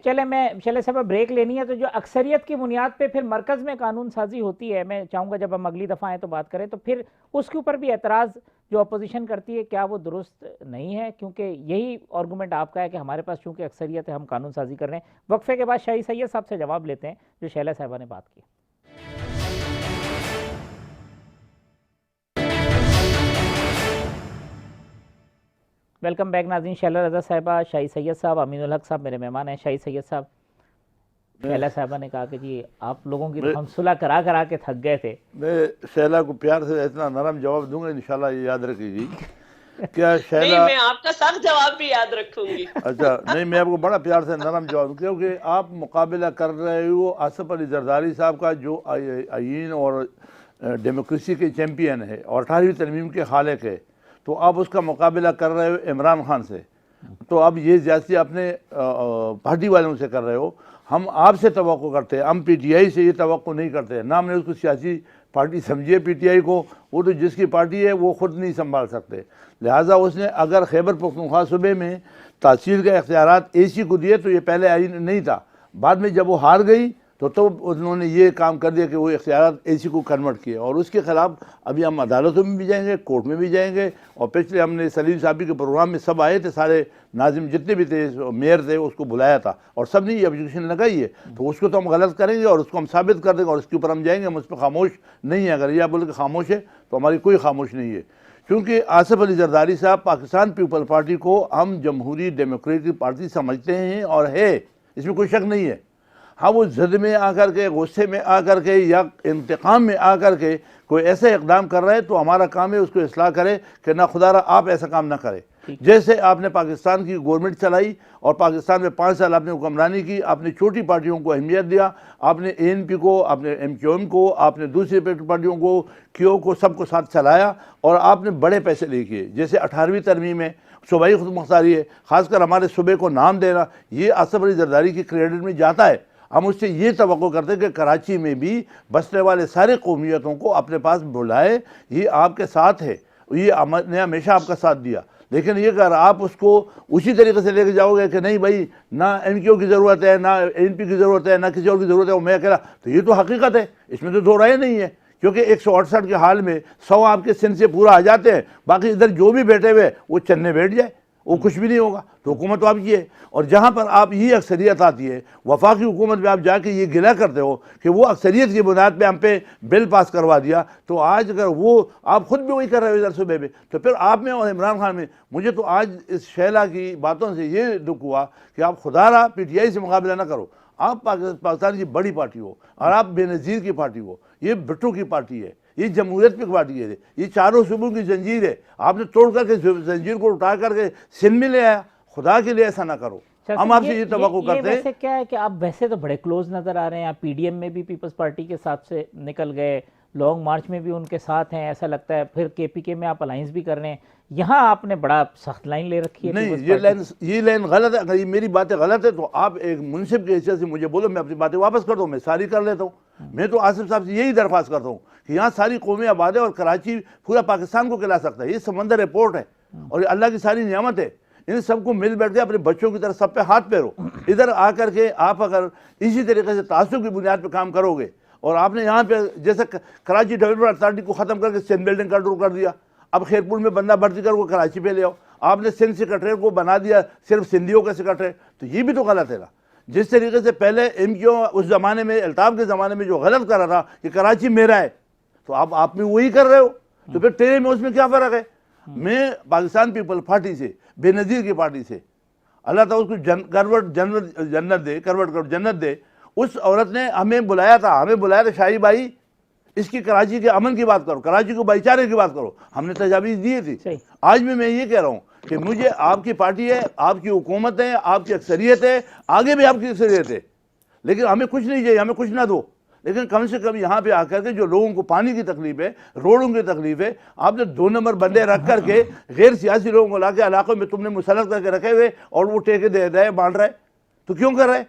چلے صاحب بریک لینی ہے، تو جو اکثریت کی بنیاد پہ پھر مرکز میں قانون سازی ہوتی ہے، میں چاہوں گا جب ہم اگلی دفعہ آئیں تو بات کریں، تو پھر اس کے اوپر بھی اعتراض جو اپوزیشن کرتی ہے کیا وہ درست نہیں ہے؟ کیونکہ یہی آرگومنٹ آپ کا ہے کہ ہمارے پاس چونکہ اکثریت ہے ہم قانون سازی کر رہے ہیں. وقفے کے بعد شاہی سید صاحب سے جواب لیتے ہیں جو شیلہ صاحبہ نے بات کی. ویلکم بیک ناظرین. شیلہ رضا صاحبہ، شاہی سید صاحب، امین الحق صاحب میرے مہمان ہیں. شاہی سید صاحب، شیلہ صاحبہ نے کہا کہ جی آپ لوگوں کی ہم صلح کرا کے تھک گئے تھے. میں شیلہ کو پیار سے اتنا نرم جواب دوں گا، انشاءاللہ یہ یاد رکھے گی. کیا نہیں، شیلہ، میں آپ کا سخت جواب بھی یاد رکھوں گی. اچھا نہیں، میں آپ کو بڑا پیار سے نرم جواب دوں، کیونکہ آپ مقابلہ کر رہے ہو آصف علی زرداری صاحب کا جو آئین اور ڈیموکریسی کے چیمپئن ہے اور 18ویں ترمیم کے خالق ہے، تو آپ اس کا مقابلہ کر رہے ہو عمران خان سے. تو اب یہ زیادتی اپنے پارٹی والوں سے کر رہے ہو. ہم آپ سے توقع کرتے ہیں، ہم پی ٹی آئی سے یہ توقع نہیں کرتے. نہ ہم نے اس کو سیاسی پارٹی سمجھیے پی ٹی آئی کو، وہ تو جس کی پارٹی ہے وہ خود نہیں سنبھال سکتے. لہٰذا اس نے اگر خیبر پختونخوا صوبے میں تحصیل کے اختیارات اے سی کو دیے تو یہ پہلے آئین نہیں تھا. بعد میں جب وہ ہار گئی تو تب انہوں نے یہ کام کر دیا کہ وہ اختیارات اے سی کو کنورٹ کیے، اور اس کے خلاف ابھی ہم عدالتوں میں بھی جائیں گے، کورٹ میں بھی جائیں گے، اور پچھلے ہم نے سلیم صاحب کے پروگرام میں سب آئے تھے، سارے ناظم جتنے بھی تھے میئر تھے اس کو بلایا تھا، اور سب نے یہ آبجیکشن لگائی ہے، تو اس کو تو ہم غلط کریں گے اور اس کو ہم ثابت کر دیں گے اور اس کے اوپر ہم جائیں گے، ہم اس پہ خاموش نہیں ہیں۔ اگر یہ آپ بولے کہ خاموش ہے تو ہماری کوئی خاموش نہیں ہے، کیونکہ آصف علی زرداری صاحب پاکستان پیپل پارٹی کو ہم جمہوری ڈیموکریٹک پارٹی سمجھتے ہیں اور ہے، اس میں کوئی شک نہیں ہے۔ ہاں وہ زد میں آ کر کے، غصے میں آ کر کے یا انتقام میں آ کر کے کوئی ایسا اقدام کر رہا ہے تو ہمارا کام ہے اس کو اصلاح کرے کہ نہ خدا را آپ ایسا کام نہ کرے۔ جیسے آپ نے پاکستان کی گورنمنٹ چلائی اور پاکستان میں 5 سال آپ نے حکمرانی کی، آپ نے چھوٹی پارٹیوں کو اہمیت دیا، آپ نے اے این پی کو، آپ نے ایم کیو ایم کو، آپ نے دوسری پارٹیوں کو، کیو کو، سب کو ساتھ چلایا اور آپ نے بڑے پیسے لے کیے۔ جیسے 18ویں ترمیم میں صوبائی خود مختاری ہے، خاص کر ہمارے صوبے کو نام دینا، یہ آصف علی زرداری کی کریڈٹ میں جاتا ہے۔ ہم اس سے یہ توقع کرتے ہیں کہ کراچی میں بھی بسنے والے سارے قومیتوں کو اپنے پاس بلائے، یہ آپ کے ساتھ ہے، یہ نے ہمیشہ آپ کا ساتھ دیا۔ لیکن یہ اگر آپ اس کو اسی طریقے سے لے کے جاؤ گے کہ نہیں بھائی نہ ایم کیو کی ضرورت ہے، نہ این پی کی ضرورت ہے، نہ کسی اور کی ضرورت ہے، وہ میں اکیلا، تو یہ تو حقیقت ہے، اس میں تو دو رائے نہیں ہے، کیونکہ 168 کے حال میں 100 آپ کے سندھ سے پورا آ جاتے ہیں، باقی ادھر جو بھی بیٹھے ہوئے وہ چننے بیٹھ جائے، وہ کچھ بھی نہیں ہوگا، تو حکومت تو آپ کی ہے۔ اور جہاں پر آپ یہ اکثریت آتی ہے، وفاقی حکومت میں آپ جا کے یہ گلہ کرتے ہو کہ وہ اکثریت کی بنیاد پہ ہم پہ بل پاس کروا دیا، تو آج اگر وہ آپ خود بھی وہی کر رہے ہو ادھر صوبے میں، تو پھر آپ میں اور عمران خان میں، مجھے تو آج اس شیلا کی باتوں سے یہ دکھ ہوا کہ آپ خدا را پی ٹی آئی سے مقابلہ نہ کرو، آپ پاکستان کی بڑی پارٹی ہو اور آپ بے نظیر کی پارٹی ہو، یہ بھٹو کی پارٹی ہے، یہ جمہوریت کی پارٹی ہے، یہ چاروں صوبوں کی زنجیر ہے، آپ نے توڑ کر کے زنجیر کو اٹھا کر کے سندھ میں لے آیا، خدا کے لیے ایسا نہ کرو۔ ہم آپ سے یہ توقع کرتے ہیں۔ ویسے کیا ہے کہ آپ ویسے تو بڑے کلوز نظر آ رہے ہیں، آپ پی ڈی ایم میں بھی پیپلز پارٹی کے ساتھ سے نکل گئے، لانگ مارچ میں بھی ان کے ساتھ ہیں ایسا لگتا ہے، پھر کے پی کے میں آپ الائنس بھی کر رہے ہیں، یہاں آپ نے بڑا سخت لائن لے رکھی ہے۔ نہیں، یہ لائن غلط ہے، اگر یہ میری باتیں غلط ہے تو آپ ایک منصف کے حیثیت سے مجھے بولو، میں اپنی باتیں واپس کر دوں، میں ساری کر لیتا ہوں۔ میں تو آصف صاحب سے یہی درخواست کرتا ہوں کہ یہاں ساری قومی آباد ہے اور کراچی پورا پاکستان کو کھلا سکتا ہے، یہ سمندر پورٹ ہے اور اللہ کی ساری نعمت ہے، ان سب کو مل بیٹھ کے اپنے بچوں کی طرح سب پہ ہاتھ پھیرو۔ ادھر آ کر کے آپ اگر اسی طریقے سے تعصب کی بنیاد پہ کام کرو گے، اور آپ نے یہاں پہ جیسے کراچی ڈیولپمنٹ اتھارٹی کو ختم کر کے سندھ بلڈنگ کنٹرول کر دیا، اب خیرپور میں بندہ بھرتی کر کو کراچی پہ لے آؤ، آپ نے سندھ سیکرٹریٹ کو بنا دیا صرف سندھیوں کا سیکرٹریٹ، تو یہ بھی تو غلط ہے نا۔ جس طریقے سے پہلے ایم کیو اس زمانے میں الطاف کے زمانے میں جو غلط کر رہا تھا کہ کراچی میرا ہے، تو آپ بھی وہی کر رہے ہو، تو پھر تیرے میں اس میں کیا فرق ہے؟ میں پاکستان پیپل پارٹی سے، بے نظیر کی پارٹی سے، اللہ تعالیٰ اس کو جنت دے، اس عورت نے ہمیں بلایا تھا شاہی بھائی اس کی کراچی کے امن کی بات کرو، کراچی کو بھائی چارے کی بات کرو، ہم نے تجاویز دی تھی۔ آج بھی میں یہ کہہ رہا ہوں کہ مجھے آپ کی پارٹی ہے، آپ کی حکومت ہے، آپ کی اکثریت ہے، آگے بھی آپ کی اکثریت ہے، لیکن ہمیں کچھ نہیں چاہیے، ہمیں کچھ نہ دو، لیکن کم سے کم یہاں پہ آ کر کے جو لوگوں کو پانی کی تکلیف ہے، روڈوں کی تکلیف ہے، آپ نے 2 نمبر بندے رکھ کر کے غیر سیاسی لوگوں کو لا کے علاقوں میں تم نے مسلط کر کے رکھے ہوئے اور وہ ٹیکے دے رہے بانٹ رہے، تو کیوں کر رہے؟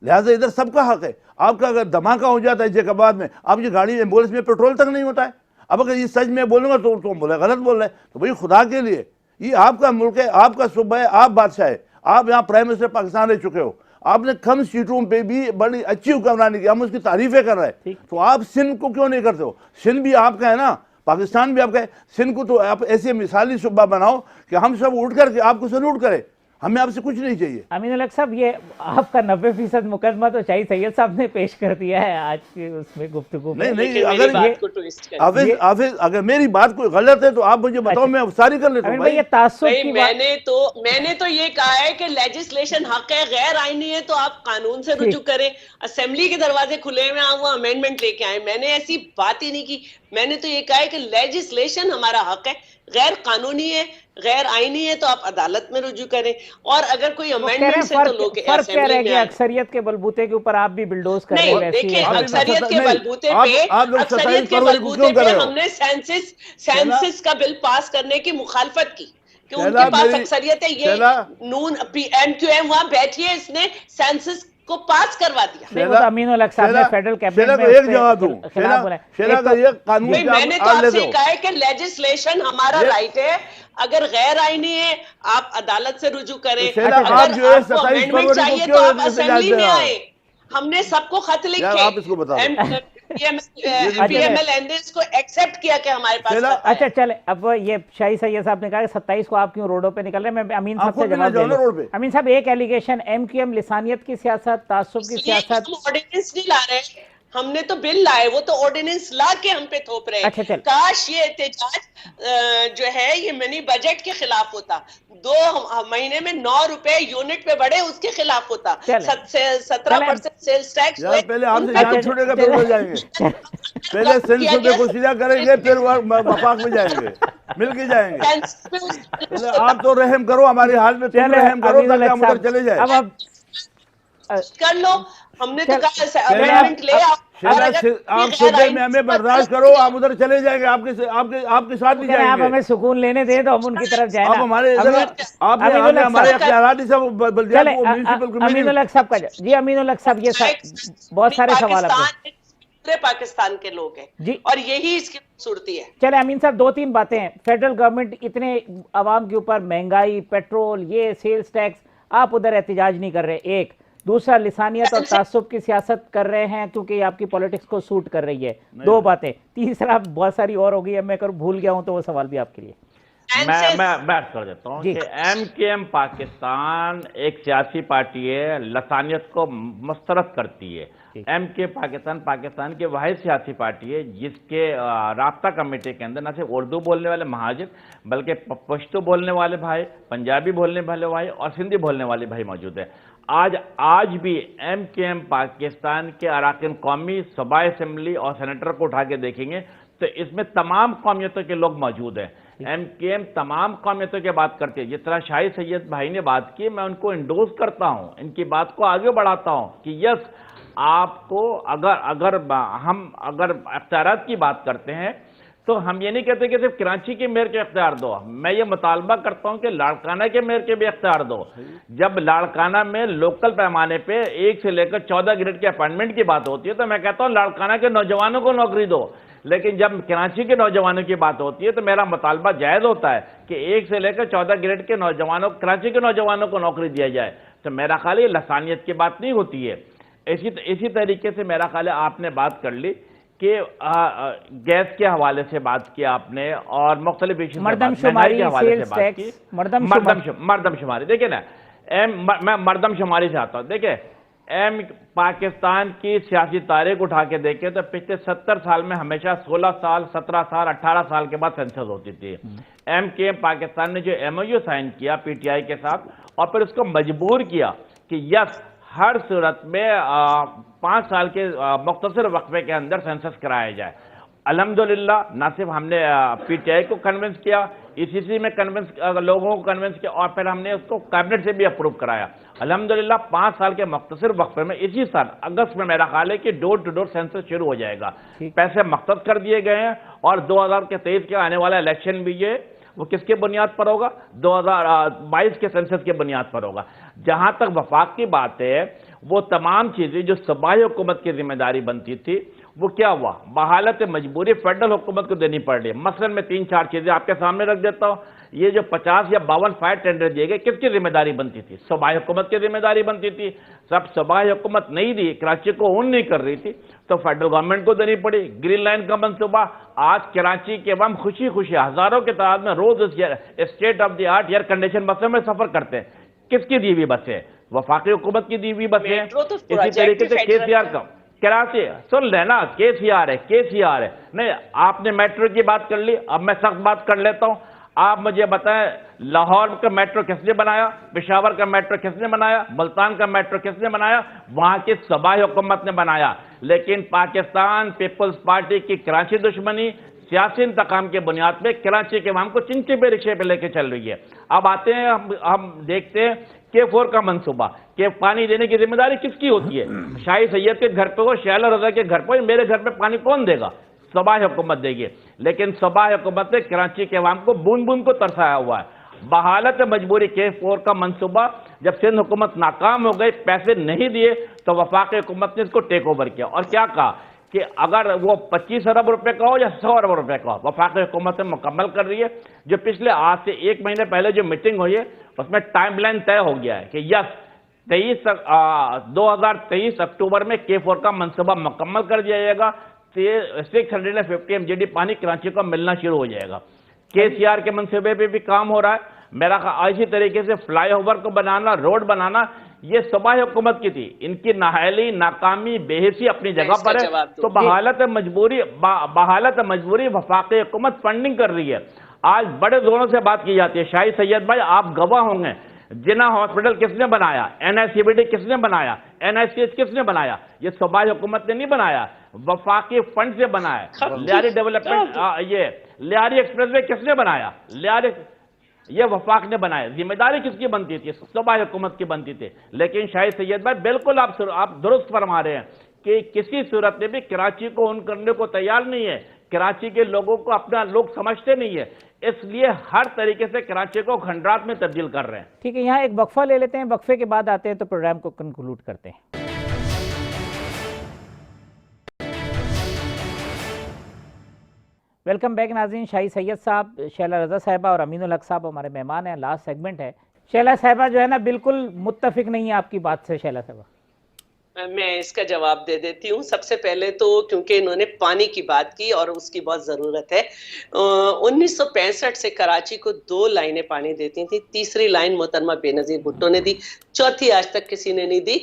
لہٰذا ادھر سب کا حق ہے۔ آپ کا اگر دھماکہ ہو جاتا ہے جیک آباد میں، آپ کی گاڑی ایمبولینس میں پیٹرول تک نہیں ہوتا ہے، اب اگر یہ سچ میں بولوں گا تو تم بولے غلط بول رہے ہیں، تو بھائی خدا کے لیے یہ آپ کا ملک ہے، آپ کا صوبہ ہے، آپ بادشاہ ہے، آپ یہاں پرائم منسٹر پاکستان رہ چکے ہو، آپ نے کم سیٹوں پہ بھی بڑی اچھی حکمرانی کی، ہم اس کی تعریفیں کر رہے ہیں، تو آپ سندھ کو کیوں نہیں کرتے ہو؟ سندھ بھی آپ کا ہے نا، پاکستان بھی آپ کا ہے، سندھ کو تو آپ ایسے مثالی صوبہ بناؤ کہ ہم سب اٹھ کر کے آپ کو سلوٹ کریں، ہمیں آپ سے کچھ نہیں چاہیے۔ امین الحق صاحب، یہ آپ کا 90% مقدمہ تو شاہی سید صاحب نے پیش کر دیا ہے آج کی اس میں گفتگو میں۔ نہیں، اگر میری بات کوئی غلط ہے تو آپ مجھے بتاؤ، میں ساری کر لیتا ہوں۔ یہ تعصب کی میں نے تو یہ کہا ہے کہ لیجسلیشن حق ہے، غیر آئینی ہے تو آپ قانون سے رجوع کریں، اسمبلی کے دروازے کھلے ہوئے ہیں، وہ امینڈمنٹ لے کے آئیں، میں نے ایسی بات ہی نہیں کی، میں نے تو یہ کہا ہے کہ لیجسلیشن ہمارا حق ہے، غیر قانونی ہے، غیر آئینی ہے تو آپ عدالت میں رجوع کریں، اور اگر کوئی امینڈمنٹ ہے تو لوگ فرق کیا رہ گیا؟ اکثریت کے بلبوتے کے اوپر آپ بھی بلڈوز کر رہے ہیں۔ نہیں دیکھیں، اکثریت کے بلبوتے پہ ہم نے سینسس کا بل پاس کرنے کی مخالفت کی کہ ان کے پاس اکثریت ہے، یہ نون ایم کیو ایم وہاں بیٹھی ہے، اس نے سینسس کو پاس کروا دیا۔ امین الحق صاحب نے فیڈرل کیبنٹ میں ایک جواب دوں، میں نے تو آپ سے کہا ہے کہ لیجسلیشن ہمارا رائٹ ہے، اگر غیر آئینی ہے آپ عدالت سے رجوع کریں، اگر آپ کو امینڈمنٹ چاہیے تو آپ اسمبلی میں آئیں، ہم نے سب کو خط یار آپ اس کو بتا دیں PML نے اس کو ایکسپٹ کیا کہ ہمارے پاس خط ہے۔ اچھا چلے، اب یہ شاہی سید صاحب نے کہا کہ 27 کو آپ کیوں روڈوں پہ نکل رہے ہیں، میں امین صاحب سے جواب دے لوں۔ امین صاحب ایک ایلیگیشن MQM لسانیت کی سیاست، تعصب کی سیاست۔ ہم آرڈیننس نہیں لا رہے، ہم نے تو بل لائے، وہ تو آرڈیننس لا کے ہم پہ تھوپ رہے اچھا چل، کاش یہ احتجاج جو ہے یہ منی بجٹ کے خلاف ہوتا، 2 مہینے میں 9 روپے یونٹ پہ بڑھے اس کے خلاف ہوتا، 17% سیلز ٹیکس یار پہلے آپ سے جان چھوڑے گا پھر وہ جائیں گے، پہلے سیلز پہ کوشیدہ کریں گے پھر وفاق میں جائیں گے، مل کے جائیں گے۔ آپ تو رحم کرو ہماری حال میں، تم رحم کرو تاکہ ہم ادھر چلے جائیں۔ اب کر لو، ہم نے تو کہا امینڈمنٹ لے آؤ، آپ صدر میں ہمیں برداشت کرو، ہم ادھر چلے جائیں گے، آپ کے ساتھ بھی جائیں آپ گے۔ ہمیں سکون لینے دیں تو ہم ان کی طرف جائیں آپ ہمارے ہمارے اختیارات ہی سب بلدیات کو میونسپل امین الحق صاحب کا جی، امین الحق صاحب یہ بہت سارے سوال آپ پورے پاکستان کے لوگ ہیں جی، اور یہی اس کی خوبصورتی ہے۔ چلے امین صاحب 2-3 باتیں ہیں، فیڈرل گورنمنٹ اتنے عوام کے اوپر مہنگائی، پیٹرول، یہ سیلز ٹیکس، آپ ادھر احتجاج نہیں کر رہے، ایک دوسرا لسانیت اور تعصب کی سیاست کر رہے ہیں کیونکہ یہ آپ کی پولیٹکس کو سوٹ کر رہی ہے، 2 باتیں، تیسرا بہت ساری اور ہو گئی ہے، میں بھول گیا ہوں تو وہ سوال بھی آپ کے لیے۔ میں بات کر دیتا ہوں کہ MKM پاکستان ایک سیاسی پارٹی ہے، لسانیت کو مسترد کرتی ہے۔ MK پاکستان کی واحد سیاسی پارٹی ہے جس کے رابطہ کمیٹی کے اندر نہ صرف اردو بولنے والے مہاجر بلکہ پشتو بولنے والے بھائی، پنجابی بولنے والے بھائی اور سندھی بولنے والے بھائی موجود ہیں۔ آج بھی MKM پاکستان کے اراکین قومی، صوبائی اسمبلی اور سینیٹر کو اٹھا کے دیکھیں گے تو اس میں تمام قومیتوں کے لوگ موجود ہیں۔ MKM تمام قومیتوں کی بات کرتے ہیں، جس طرح شاہی سید بھائی نے بات کی، میں ان کو انڈوز کرتا ہوں، ان کی بات کو آگے بڑھاتا ہوں کہ یس، آپ کو اگر ہم اختیارات کی بات کرتے ہیں تو ہم یہ نہیں کہتے کہ صرف کراچی کے میئر کے اختیار دو، میں یہ مطالبہ کرتا ہوں کہ لاڑکانہ کے میئر کے بھی اختیار دو۔ جب لاڑکانہ میں لوکل پیمانے پہ 1 سے لے کر 14 گریڈ کے اپائنٹمنٹ کی بات ہوتی ہے تو میں کہتا ہوں لاڑکانہ کے نوجوانوں کو نوکری دو، لیکن جب کراچی کے نوجوانوں کی بات ہوتی ہے تو میرا مطالبہ جائز ہوتا ہے کہ 1 سے لے کر 14 گریڈ کے نوجوانوں، کراچی کے نوجوانوں کو نوکری دیا جائے۔ تو میرا خیال یہ لسانیت کی بات نہیں ہوتی ہے۔ اسی طریقے سے میرا خیال ہے آپ نے بات کر لی کہ گیس کے حوالے سے بات کی آپ نے اور مختلف ایشو مردم شماری، سیلز ٹیکس، مردم شماری، دیکھیں نا، میں مردم شماری سے آتا ہوں۔ دیکھیں پاکستان کی سیاسی تاریخ اٹھا کے دیکھیں تو پچھلے 70 سال میں ہمیشہ 16 سال، 17 سال، 18 سال کے بعد سینسس ہوتی تھی۔ MKM پاکستان نے جو MOU سائن کیا PTI کے ساتھ اور پھر اس کو مجبور کیا کہ یس، ہر صورت میں 5 سال کے مختصر وقفے کے اندر سینسس کرایا جائے۔ الحمدللہ نہ صرف ہم نے PTI کو کنونس کیا، ECC میں لوگوں کو کنونس کیا اور پھر ہم نے اس کو کیبنٹ سے بھی اپروو کرایا۔ الحمدللہ 5 سال کے مختصر وقفے میں اسی سال اگست میں میرا خیال ہے کہ ڈور ٹو ڈور سینسس شروع ہو جائے گا۔ پیسے مختص کر دیے گئے ہیں اور 2023 کے آنے والا الیکشن بھی وہ کس کے بنیاد پر ہوگا؟ 2022 کے سینسس کے بنیاد پر ہوگا۔ جہاں تک وفاق کی بات ہے، وہ تمام چیزیں جو صوبائی حکومت کی ذمہ داری بنتی تھی وہ کیا ہوا؟ بحالت مجبوری فیڈرل حکومت کو دینی پڑ رہی ہے۔ مثلا میں 3-4 چیزیں آپ کے سامنے رکھ دیتا ہوں۔ یہ جو 50 یا 52 فائر ٹینڈر دیے گئے، کس کی ذمہ داری بنتی تھی؟ صوبائی حکومت کی ذمہ داری بنتی تھی۔ سب صوبائی حکومت نہیں دی، کراچی کو اون نہیں کر رہی تھی تو فیڈرل گورنمنٹ کو دینی پڑی۔ گرین لائن کا منصوبہ، آج کراچی کے عوام خوشی خوشی ہزاروں کی تعداد میں روز state of the art air condition بسوں میں سفر کرتے ہیں۔ کس کی دی ہوئی بسیں؟ وفاقی حکومت کی دی ہوئی بسیں۔ اسی طریقے سے KCR کا کراچی سن لینا، KCR ہے۔ نہیں، آپ نے میٹرو کی بات کر لی، اب میں سخت بات کر لیتا ہوں۔ آپ مجھے بتائیں لاہور کا میٹرو کس نے بنایا؟ پشاور کا میٹرو کس نے بنایا؟ ملتان کا میٹرو کس نے بنایا؟ وہاں کی صوبائی حکومت نے بنایا۔ لیکن پاکستان پیپلز پارٹی کی کراچی دشمنی سیاسی انتقام کے بنیاد پہ کراچی کے عوام کو چنچے پہ رکشے پہ لے کے چل رہی ہے۔ اب آتے ہیں، ہم دیکھتے ہیں K4 کا منصوبہ کہ پانی دینے کی ذمہ داری کس کی ہوتی ہے؟ شاہی سید کے گھر پہ ہو، شیلا رضا کے گھر پہ ہو، میرے گھر پہ پانی کون دے گا؟ صوبائی حکومت دے گی۔ لیکن صوبائی حکومت نے کراچی کے عوام کو بوند بوند کو ترسایا ہوا ہے۔ بحالت مجبوری K4 کا منصوبہ جب سندھ حکومت ناکام ہو گئی، پیسے نہیں دیے تو وفاقی حکومت نے اس کو ٹیک اوور کیا اور کیا کہا کہ اگر وہ 25 ارب روپے کا ہو یا 100 ارب روپے کا ہو، وفاقی حکومت مکمل کر رہی ہے۔ جو پچھلے آج سے 1 مہینے پہلے جو میٹنگ ہوئی ہے اس میں ٹائم لائن طے ہو گیا ہے کہ یس 2023 اکتوبر میں K4 کا منصوبہ مکمل کر دیا جائے گا. 650 MGD پانی کراچی کو ملنا شروع ہو جائے گا. KCR کے منصوبے پہ بھی کام ہو رہا ہے. میرا خیال اسی طریقے سے فلائی اوور کو بنانا, روڈ بنانا, یہ صوبائی حکومت کی تھی. ان کی نااہلی, ناکامی, بے حسی اپنی جگہ پر ہے. تو بحالت مجبوری وفاقی حکومت فنڈنگ کر رہی ہے. آج بڑے زوروں سے بات کی جاتی ہے. شاہی سید بھائی آپ گواہ ہوں گے, جنا ہاسپٹل کس نے بنایا, NICBD کس نے بنایا, NICH کس نے بنایا؟ یہ صوبائی حکومت نے نہیں بنایا, وفاقی فنڈ سے بنایا. لیاری ڈیولپمنٹ, یہ لیاری ایکسپریس وے کس نے بنایا؟ یہ وفاق نے بنایا. ذمہ داری کس کی بنتی تھی؟ صوبائی حکومت کی بنتی تھی. لیکن شاہی سید بھائی بالکل آپ درست فرما رہے ہیں کہ کسی صورت میں بھی کراچی کو اون کرنے کو تیار نہیں ہے. کراچی کے لوگوں کو اپنا لوگ سمجھتے نہیں ہے, اس لیے ہر طریقے سے کراچی کو کھنڈرات میں تبدیل کر رہے ہیں. ٹھیک ہے, یہاں ایک وقفہ لے لیتے ہیں, وقفے کے بعد آتے ہیں تو پروگرام کو کنکلوڈ کرتے ہیں. ویلکم بیک ناظرین. شاہی سید صاحب, شیلا رضا صاحبہ اور امین الحق صاحب ہمارے مہمان ہیں. لاسٹ سیگمنٹ ہے. شیلا صاحبہ جو ہے نا بالکل متفق نہیں ہے آپ کی بات سے. شیلا صاحبہ میں اس کا جواب دے دیتی ہوں. سب سے پہلے تو کیونکہ انہوں نے پانی کی بات کی اور اس کی بہت ضرورت ہے. 1965 سے کراچی کو 2 لائنیں پانی دیتی تھیں. تیسری لائن محترمہ بے نظیر بھٹو نے دی, چوتھی آج تک کسی نے نہیں دی.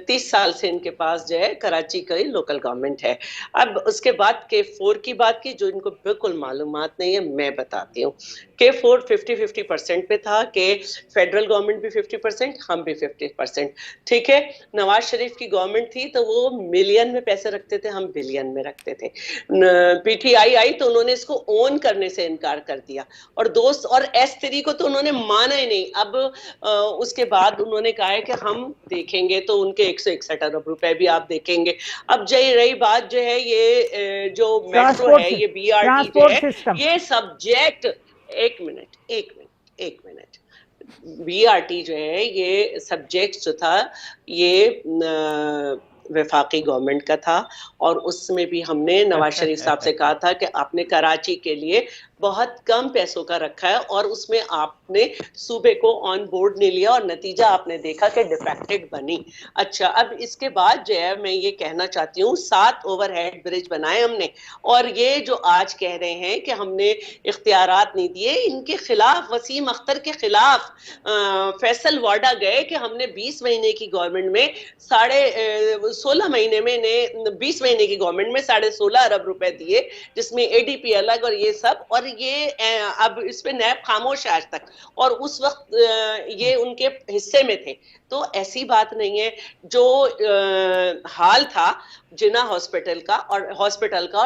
30 سال سے ان کے پاس جو ہے کراچی کا لوکل گورنمنٹ ہے. اب اس کے بعد K4 کی بات کی, جو ان کو بالکل معلومات نہیں ہے, میں بتاتی ہوں. K4 50% پہ تھا کہ فیڈرل گورنمنٹ بھی 50%, ہم بھی 50%. ٹھیک ہے, نواز شریف کی گورنمنٹ تھی تو وہ ملین میں پیسے رکھتے تھے, ہم بلین میں رکھتے تھے. PTI آئی تو انہوں نے اس کو اون کرنے سے انکار کر دیا, اور دوست اور S3 کو تو انہوں نے مانا ہی نہیں. اب اس کے بعد انہوں نے کہا ہے کہ ہم دیکھیں گے, تو ان کے 161 ارب روپے بھی آپ دیکھیں گے. اب رہی بات جو ہے یہ جو میٹرو ہے, یہ BRT جو ہے, یہ سبجیکٹ ایک منٹ BRT جو ہے یہ سبجیکٹ جو تھا یہ وفاقی گورنمنٹ کا تھا, اور اس میں بھی ہم نے نواز شریف صاحب سے کہا تھا کہ آپ نے کراچی کے لیے بہت کم پیسوں کا رکھا ہے, اور اس میں آپ نے صوبے کو آن بورڈ نہیں لیا, اور نتیجہ آپ نے دیکھا کہ ڈیفیکٹڈ بنی. اچھا, اب اس کے بعد جو ہے میں یہ کہنا چاہتی ہوں, 7 اوور ہیڈ برج بنائے ہم نے, اور یہ جو آج کہہ رہے ہیں کہ ہم نے اختیارات نہیں دیے, ان کے خلاف, وسیم اختر کے خلاف فیصل واڈا گئے کہ ہم نے 20 مہینے کی گورنمنٹ میں 16 مہینے میں 20 مہینے کی گورنمنٹ میں 16.5 ارب روپے دیے, جس میں ADP الگ اور یہ سب, اور یہ اب اس پہ نیب خاموش ہے آج تک, اور اس وقت یہ ان کے حصے میں تھے. تو ایسی بات نہیں ہے. جو حال تھا جنا ہاسپٹل کا اور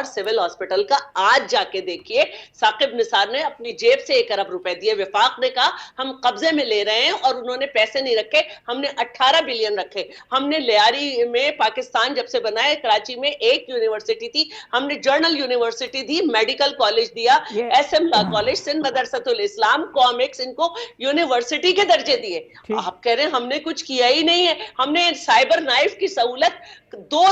سول ہاسپٹل کا, آج جا کے دیکھیے, ثاقب نثار نے اپنی جیب سے 1 ارب روپے دیے. وفاق نے کہا ہم قبضے میں لے رہے ہیں, اور انہوں نے پیسے نہیں رکھے, ہم نے 18 بلین رکھے. ہم نے لیاری میں, پاکستان جب سے بنا ہے, کراچی میں 1 یونیورسٹی تھی, ہم نے جرنل یونیورسٹی دی, میڈیکل کالج دیا, SM لا کالج, سندھ مدرسۃ الاسلام, کامکس, ان کو یونیورسٹی کے درجے دیے. آپ کہہ رہے ہیں ہم نے کچھ کیا ہی نہیں ہے. ہم نے سائبر نائف کی سہولت 2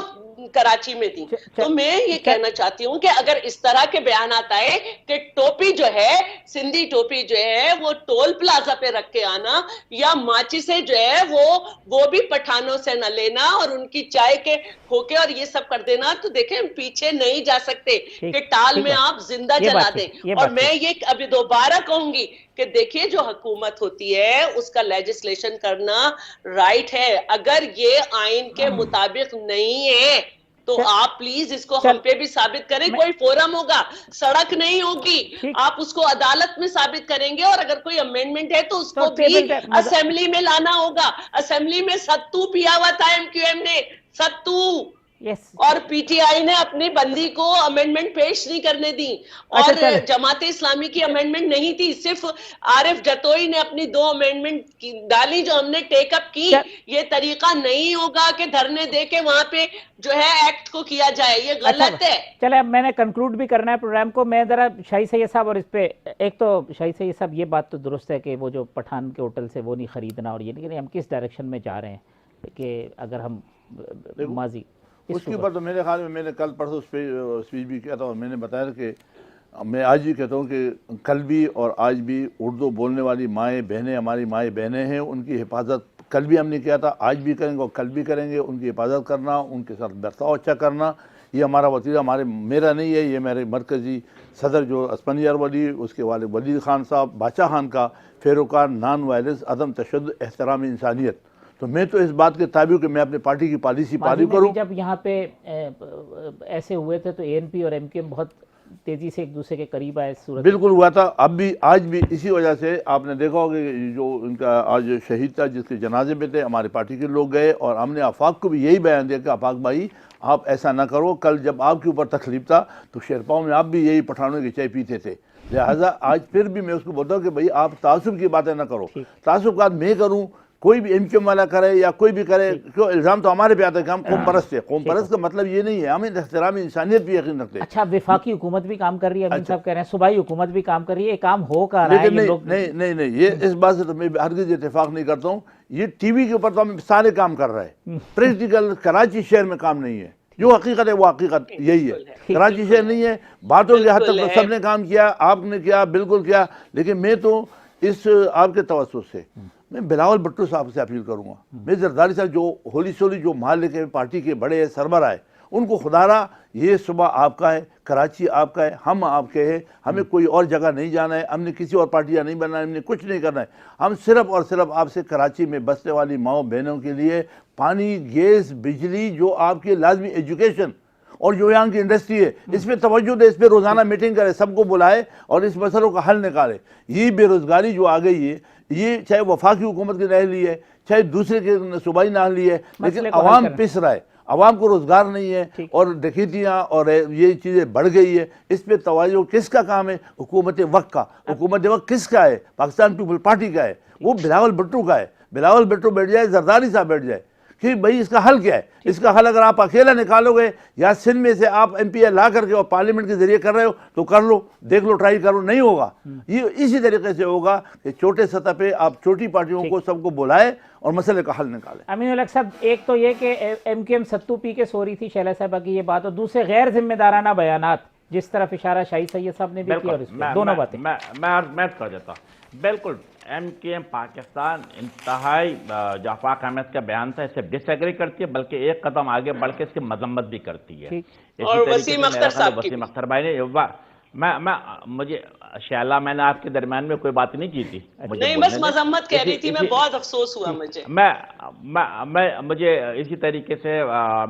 کراچی میں دی. تو میں یہ کہنا چاہتی ہوں کہ اگر اس طرح کے بیانات آئے کہ ٹوپی جو ہے, سندھی ٹوپی جو ہے وہ ٹول پلازا پہ رکھ کے آنا, یا ماچی سے جو ہے وہ بھی پٹھانوں سے نہ لینا, اور ان کی چائے کے کھوکے اور یہ سب کر دینا, تو دیکھیں پیچھے نہیں جا سکتے کہ ٹال میں آپ زندہ جلا دیں. اور میں یہ ابھی دوبارہ کہوں گی کہ دیکھیے جو حکومت ہوتی ہے اس کا لیجسلیشن کرنا رائٹ ہے. اگر یہ آئین کے مطابق نہیں ہے تو آپ پلیز اس کو ہم پہ بھی ثابت کریں. کوئی فورم ہوگا, سڑک نہیں ہوگی, آپ اس کو عدالت میں ثابت کریں گے, اور اگر کوئی امینڈمنٹ ہے تو اس کو بھی اسمبلی میں لانا ہوگا. اسمبلی میں ستو پیا ہوا تھا MQM نے, ستو, اور PTI نے اپنی بندی کو امینڈمنٹ پیش نہیں کرنے دی, اور جماعت اسلامی کی امینڈمنٹ نہیں تھی, صرف عارف جتوئی نے اپنی 2 امینڈمنٹ ڈالی جو ہم نے ٹیک اپ کی. یہ طریقہ نہیں ہوگا کہ دھرنے دے کے وہاں پہ جو ہے ایکٹ کو کیا جائے, یہ غلط ہے. چلے اب میں نے کنکلوڈ بھی کرنا ہے پروگرام کو. میں ذرا شاہی سید صاحب, اور اس پہ ایک تو شاہی سید صاحب یہ بات تو درست ہے کہ وہ جو پٹھان کے ہوٹل سے وہ نہیں خریدنا, اور یہ نہیں, ہم کس ڈائریکشن میں جا رہے ہیں کہ اگر ہم ماضی اس کے اوپر تو میرے خیال میں نے کل پرسوں اس پہ اسپیچ بھی کیا تھا, اور میں نے بتایا کہ میں آج ہی کہتا ہوں کہ کل بھی اور آج بھی اردو بولنے والی مائیں بہنیں ہماری مائیں بہنیں ہیں, ان کی حفاظت کل بھی ہم نے کیا تھا، آج بھی کریں گے اور کل بھی کریں گے. ان کی حفاظت کرنا، ان کے ساتھ برتاؤ اچھا کرنا، یہ ہمارا وطیرہ میرا نہیں ہے، یہ میرے مرکزی صدر جو اسپنجر ولی، اس کے والد ولید خان صاحب بادشاہ خان کا پیروکار نان وائلنس، عدم تشدد، احترام انسانیت. تو میں تو اس بات کے تابع ہوں کہ میں اپنے پارٹی کی پالیسی پاری کروں. جب یہاں پہ ایسے ہوئے تھے تو ANP اور MKM بہت تیزی سے ایک دوسرے کے قریب آئے. صورت بالکل ہوا تھا، اب بھی آج بھی اسی وجہ سے آپ نے دیکھا ہوگا کہ جو ان کا آج شہید تھا جس کے جنازے پہ تھے، ہماری پارٹی کے لوگ گئے اور ہم نے آفاق کو بھی یہی بیان دیا کہ آفاق بھائی آپ ایسا نہ کرو. کل جب آپ کے اوپر تکلیف تھا تو شیرپاؤں میں آپ بھی یہی پٹھانوں کی چائے پیتے تھے، لہٰذا آج پھر بھی میں اس کو بولتا ہوں کہ بھائی آپ تعصب کی باتیں نہ کرو. تعصب کا میں کروں، کوئی بھی MKM والا کرے یا کوئی بھی کرے، کیوں الزام تو ہمارے پہ آتا ہے کہ ہم قوم پرست ہیں. قوم پرست کا مطلب یہ نہیں ہے، ہم احترام انسانیت بھی یقین رکھتے ہیں. اچھا، وفاقی حکومت بھی کام کر رہی ہے، امین صاحب کہہ رہے ہیں صوبائی حکومت بھی کام کر رہی ہے، یہ کام ہو کر رہا ہے. لیکن نہیں یہ اس بات سے تو میں ہرگز اتفاق نہیں کرتا ہوں. یہ ٹی وی کے اوپر تو ہم سارے کام کر رہے ہیں، پریکٹیکل کراچی شہر میں کام نہیں ہے. جو حقیقت ہے وہ حقیقت یہی ہے، کراچی شہر نہیں ہے. باتوں کے حد تک تو سب نے کام کیا، آپ نے کیا، بالکل کیا. لیکن میں تو اس آپ کے توسط سے میں بلاول بھٹو صاحب سے اپیل کروں گا، میں زرداری صاحب جو ہولی سولی جو محلے کے پارٹی کے بڑے سربراہ ہیں، ان کو خدا را یہ صبح آپ کا ہے، کراچی آپ کا ہے، ہم آپ کے ہیں. ہمیں کوئی اور جگہ نہیں جانا ہے، ہم نے کسی اور پارٹیاں نہیں بننا ہے، ہم نے کچھ نہیں کرنا ہے. ہم صرف اور صرف آپ سے کراچی میں بسنے والی ماؤں بہنوں کے لیے پانی، گیس، بجلی، جو آپ کے لازمی ایجوکیشن اور جو یہاں کی انڈسٹری ہے، اس پہ توجہ دے، اس پہ روزانہ میٹنگ کرے، سب کو بلائے اور اس مسئلوں کا حل نکالے. یہ بے روزگاری جو آ گئی ہے، یہ چاہے وفاقی حکومت کی نہ لی ہے، چاہے دوسرے کے صوبائی نہ لی ہے، لیکن عوام پس رہا ہے، عوام کو روزگار نہیں ہے اور ڈکیتیاں اور یہ چیزیں بڑھ گئی ہے. اس پہ توجہ کس کا کام ہے؟ حکومت وقت کا. حکومت وقت کس کا ہے؟ پاکستان پیپل پارٹی کا ہے، وہ بلاول بھٹو کا ہے. بلاول بھٹو بیٹھ جائے، زرداری صاحب بیٹھ جائے کہ بھئی اس کا حل کیا ہے. اس کا حل اگر آپ اکیلا نکالو گے یا سندھ میں سے آپ MP لا کر کے اور پارلیمنٹ کے ذریعے کر رہے ہو تو کر لو، دیکھ لو، ٹرائی کرو. نہیں ہوگا. یہ اسی طریقے سے ہوگا کہ چھوٹے سطح پہ آپ چھوٹی پارٹیوں کو سب کو بلائے اور مسئلے کا حل نکالے. امین الحق صاحب، ایک تو یہ کہ MKM ستو پی کے سو رہی تھی شیلہ صاحبہ کی یہ بات، اور دوسرے غیر ذمہ دارانہ بیانات جس طرف اشارہ شاہی سید صاحب نے بھی کیا، اور اس پہ دونوں باتیں میں کر دیتا ہوں. بالکل MKM پاکستان انتہائی جو آفاق احمد کا بیان تھا اس سے ڈس ایگری کرتی ہے، بلکہ ایک قدم آگے بڑھ کے اس کی مذمت بھی کرتی ہے. اور وسیم اختر صاحب کی وسیم اختر بھائی نے مجھے شیلہ، میں نے آپ کے درمیان میں کوئی بات نہیں کی تھی. نہیں، بس مذمت کہہ رہی تھی. میں بہت افسوس ہوا مجھے. مجھے اسی طریقے سے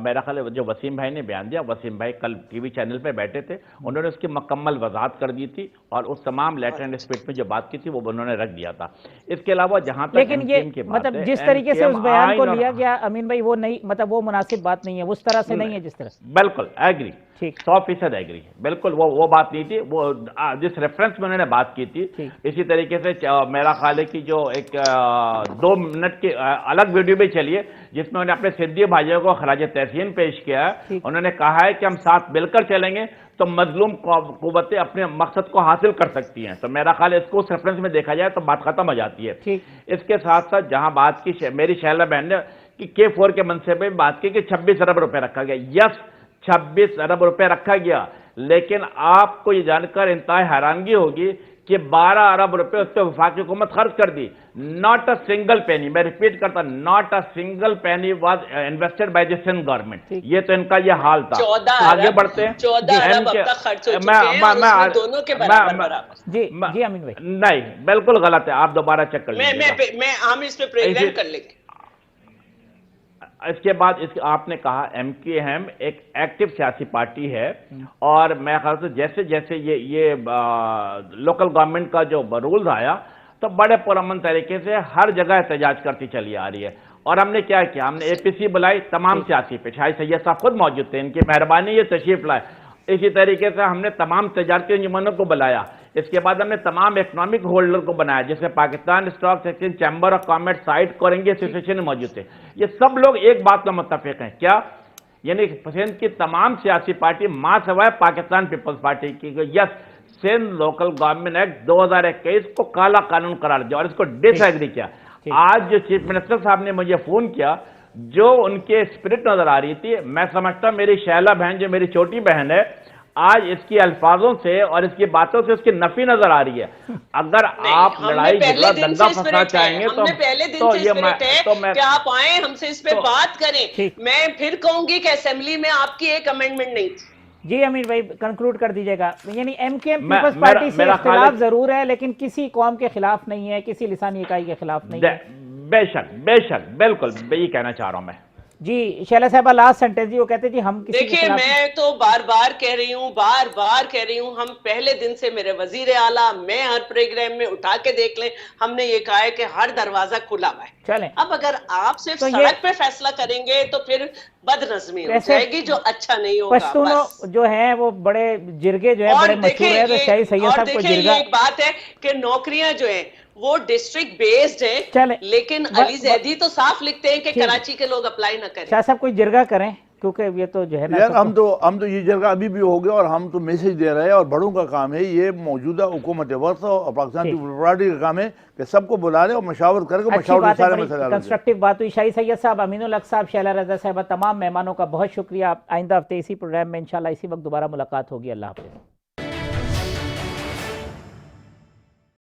میرا خیال جو وسیم بھائی نے بیان دیا، وسیم بھائی کل ٹی وی چینل پہ بیٹھے تھے، انہوں نے اس کی مکمل وضاحت کر دی تھی اور اس تمام لیٹر اینڈ اسپرٹ میں جو بات کی تھی وہ انہوں نے رکھ دیا تھا. اس کے علاوہ جہاں تک لیکن یہ مطلب جس طریقے سے اس بیان کو لیا گیا امین بھائی، وہ نہیں، مطلب وہ مناسب بات نہیں ہے، اس طرح سے نہیں ہے جس طرح. بالکل ایگری، 100% ایگری. بالکل وہ بات نہیں تھی. وہ جس ریفرنس میں انہوں نے بات کی تھی، اسی طریقے سے میرا خیال ہے کہ جو ایک 2 منٹ کی الگ ویڈیو بھی چلیے جس میں انہوں نے اپنے سندھی بھائیوں کو خراج تحسین پیش کیا ہے. انہوں نے کہا ہے کہ ہم ساتھ مل کر چلیں گے تو مظلوم قوتیں اپنے مقصد کو حاصل کر سکتی ہیں. تو میرا خیال ہے اس کو اس ریفرنس میں دیکھا جائے تو بات ختم ہو جاتی ہے. اس کے ساتھ ساتھ جہاں بات کی میری شیلہ بہن نے کہ K4 کے منصوبے میں بات کی کہ 26 ارب روپے رکھا گیا. یس، 26 ارب روپے رکھا گیا، لیکن آپ کو یہ جان کر انتہائی حیرانگی ہوگی کہ 12 ارب روپے اس پہ وفاقی حکومت خرچ کر دی. ناٹ اے سنگل پینی، میں ریپیٹ کرتا، not a single penny was invested by the Sindh government. یہ تو ان کا یہ حال تھا. آگے بڑھتے ہیں. 14 ارب اب تک خرچ ہو چکے ہیں اور اس میں دونوں کے برابر. جی امین بھائی، نہیں بالکل غلط ہے، آپ دوبارہ چیک کر لیجیے. ہم اس پہ پریگرام کر لیں گے. اس کے بعد آپ نے کہا MKM ایک ایکٹیو سیاسی پارٹی ہے اور میں خیال سے جیسے جیسے یہ لوکل گورنمنٹ کا جو رولز آیا تو بڑے پرامن طریقے سے ہر جگہ احتجاج کرتی چلی آ رہی ہے. اور ہم نے کیا کیا، ہم نے APC بلائی، تمام سیاسی پہ شاہی سید صاحب خود موجود تھے، ان کی مہربانی یہ تشریف لائے. اسی طریقے سے ہم نے تمام تجارتی انجمنوں کو بلایا. اس کے بعد ہم نے تمام اکنامک ہولڈر کو بنایا، جیسے Pakistan stock exchange, chamber of commerce, site Korangi association موجود تھے. یہ سب لوگ ایک بات میں متفق ہیں، کیا؟ یعنی سندھ کی تمام سیاسی پارٹی ماں سوائے پاکستان پیپلز پارٹی کی، یس، سندھ لوکل گورنمنٹ ایکٹ 2021 کو کالا قانون قرار دیا اور اس کو ڈس ایگری کیا. آج جو چیف منسٹر صاحب نے مجھے فون کیا، جو ان کے اسپرٹ نظر آ رہی تھی، میں سمجھتا میری شیلہ بہن جو میری چھوٹی بہن ہے، آج اس کی الفاظوں سے اور اس کی باتوں سے اس کی نفی نظر آ رہی ہے. اگر آپ لڑائی جھگڑا دنگا فساد چاہیں گے ہم نے پہلے دن سے اسپرٹ ہے کہ آپ آئیں ہم سے اس پہ بات کریں. میں پھر کہوں گی کہ اسمبلی میں آپ کی ایک امینڈمنٹ نہیں تھی. جی امیر بھائی کنکلوڈ کر دیجئے گا. یعنی M Q M Peoples Party سے اختلاف ضرور ہے لیکن کسی قوم کے خلاف نہیں ہے, کسی لسانی اکائی کے خلاف نہیں ہے. بے شک بالکل یہی کہنا چاہ رہا ہوں میں. جی شیلا صاحبہ لاسٹ سینٹنس جی, وہ کہتے جی ہم کسی دیکھیے میں تو بار بار کہہ رہی ہوں ہم پہلے دن سے میرے وزیر اعلیٰ میں ہر پروگرام میں اٹھا کے دیکھ لیں ہم نے یہ کہا ہے کہ ہر دروازہ کھلا ہوا ہے. چلیں اب اگر آپ صرف سڑک پہ فیصلہ کریں گے تو پھر بد نظمی ہو جائے گی جو اچھا نہیں ہوگا. پشتونوں جو ہیں وہ بڑے جرگے جو ہیں بڑے مشہور ہیں, تو شاہی سید صاحب کو دیکھیں جرگہ. یہ ایک بات ہے کہ نوکریاں جو ہیں وہ ڈسٹرکٹ بیسڈ ہیں لیکن علی زیدی تو صاف لکھتے ہیں کہ کراچی کے لوگ اپلائی نہ کریں. شاہ صاحب کوئی جرگہ کریں کیونکہ یہ تو جو ہے نا یار ہم تو یہ جرگہ ابھی بھی ہو گیا اور ہم تو میسیج دے رہے ہیں اور بڑوں کا کام ہے, یہ موجودہ حکومت وقت اور پاکستان پیپلز پارٹی کا کام ہے کہ سب کو بلا لے اور مشاورت کر کے مشاورت سارے مسئلے حل کریں. کنسٹرکٹیو بات ہوئی. شاہی سید صاحب, امین الحق صاحب, شیلا رضا صاحبہ, تمام مہمانوں کا بہت شکریہ. آئندہ ہفتے اسی پروگرام میں انشاءاللہ اسی وقت دوبارہ ملاقات ہوگی. اللہ حافظ.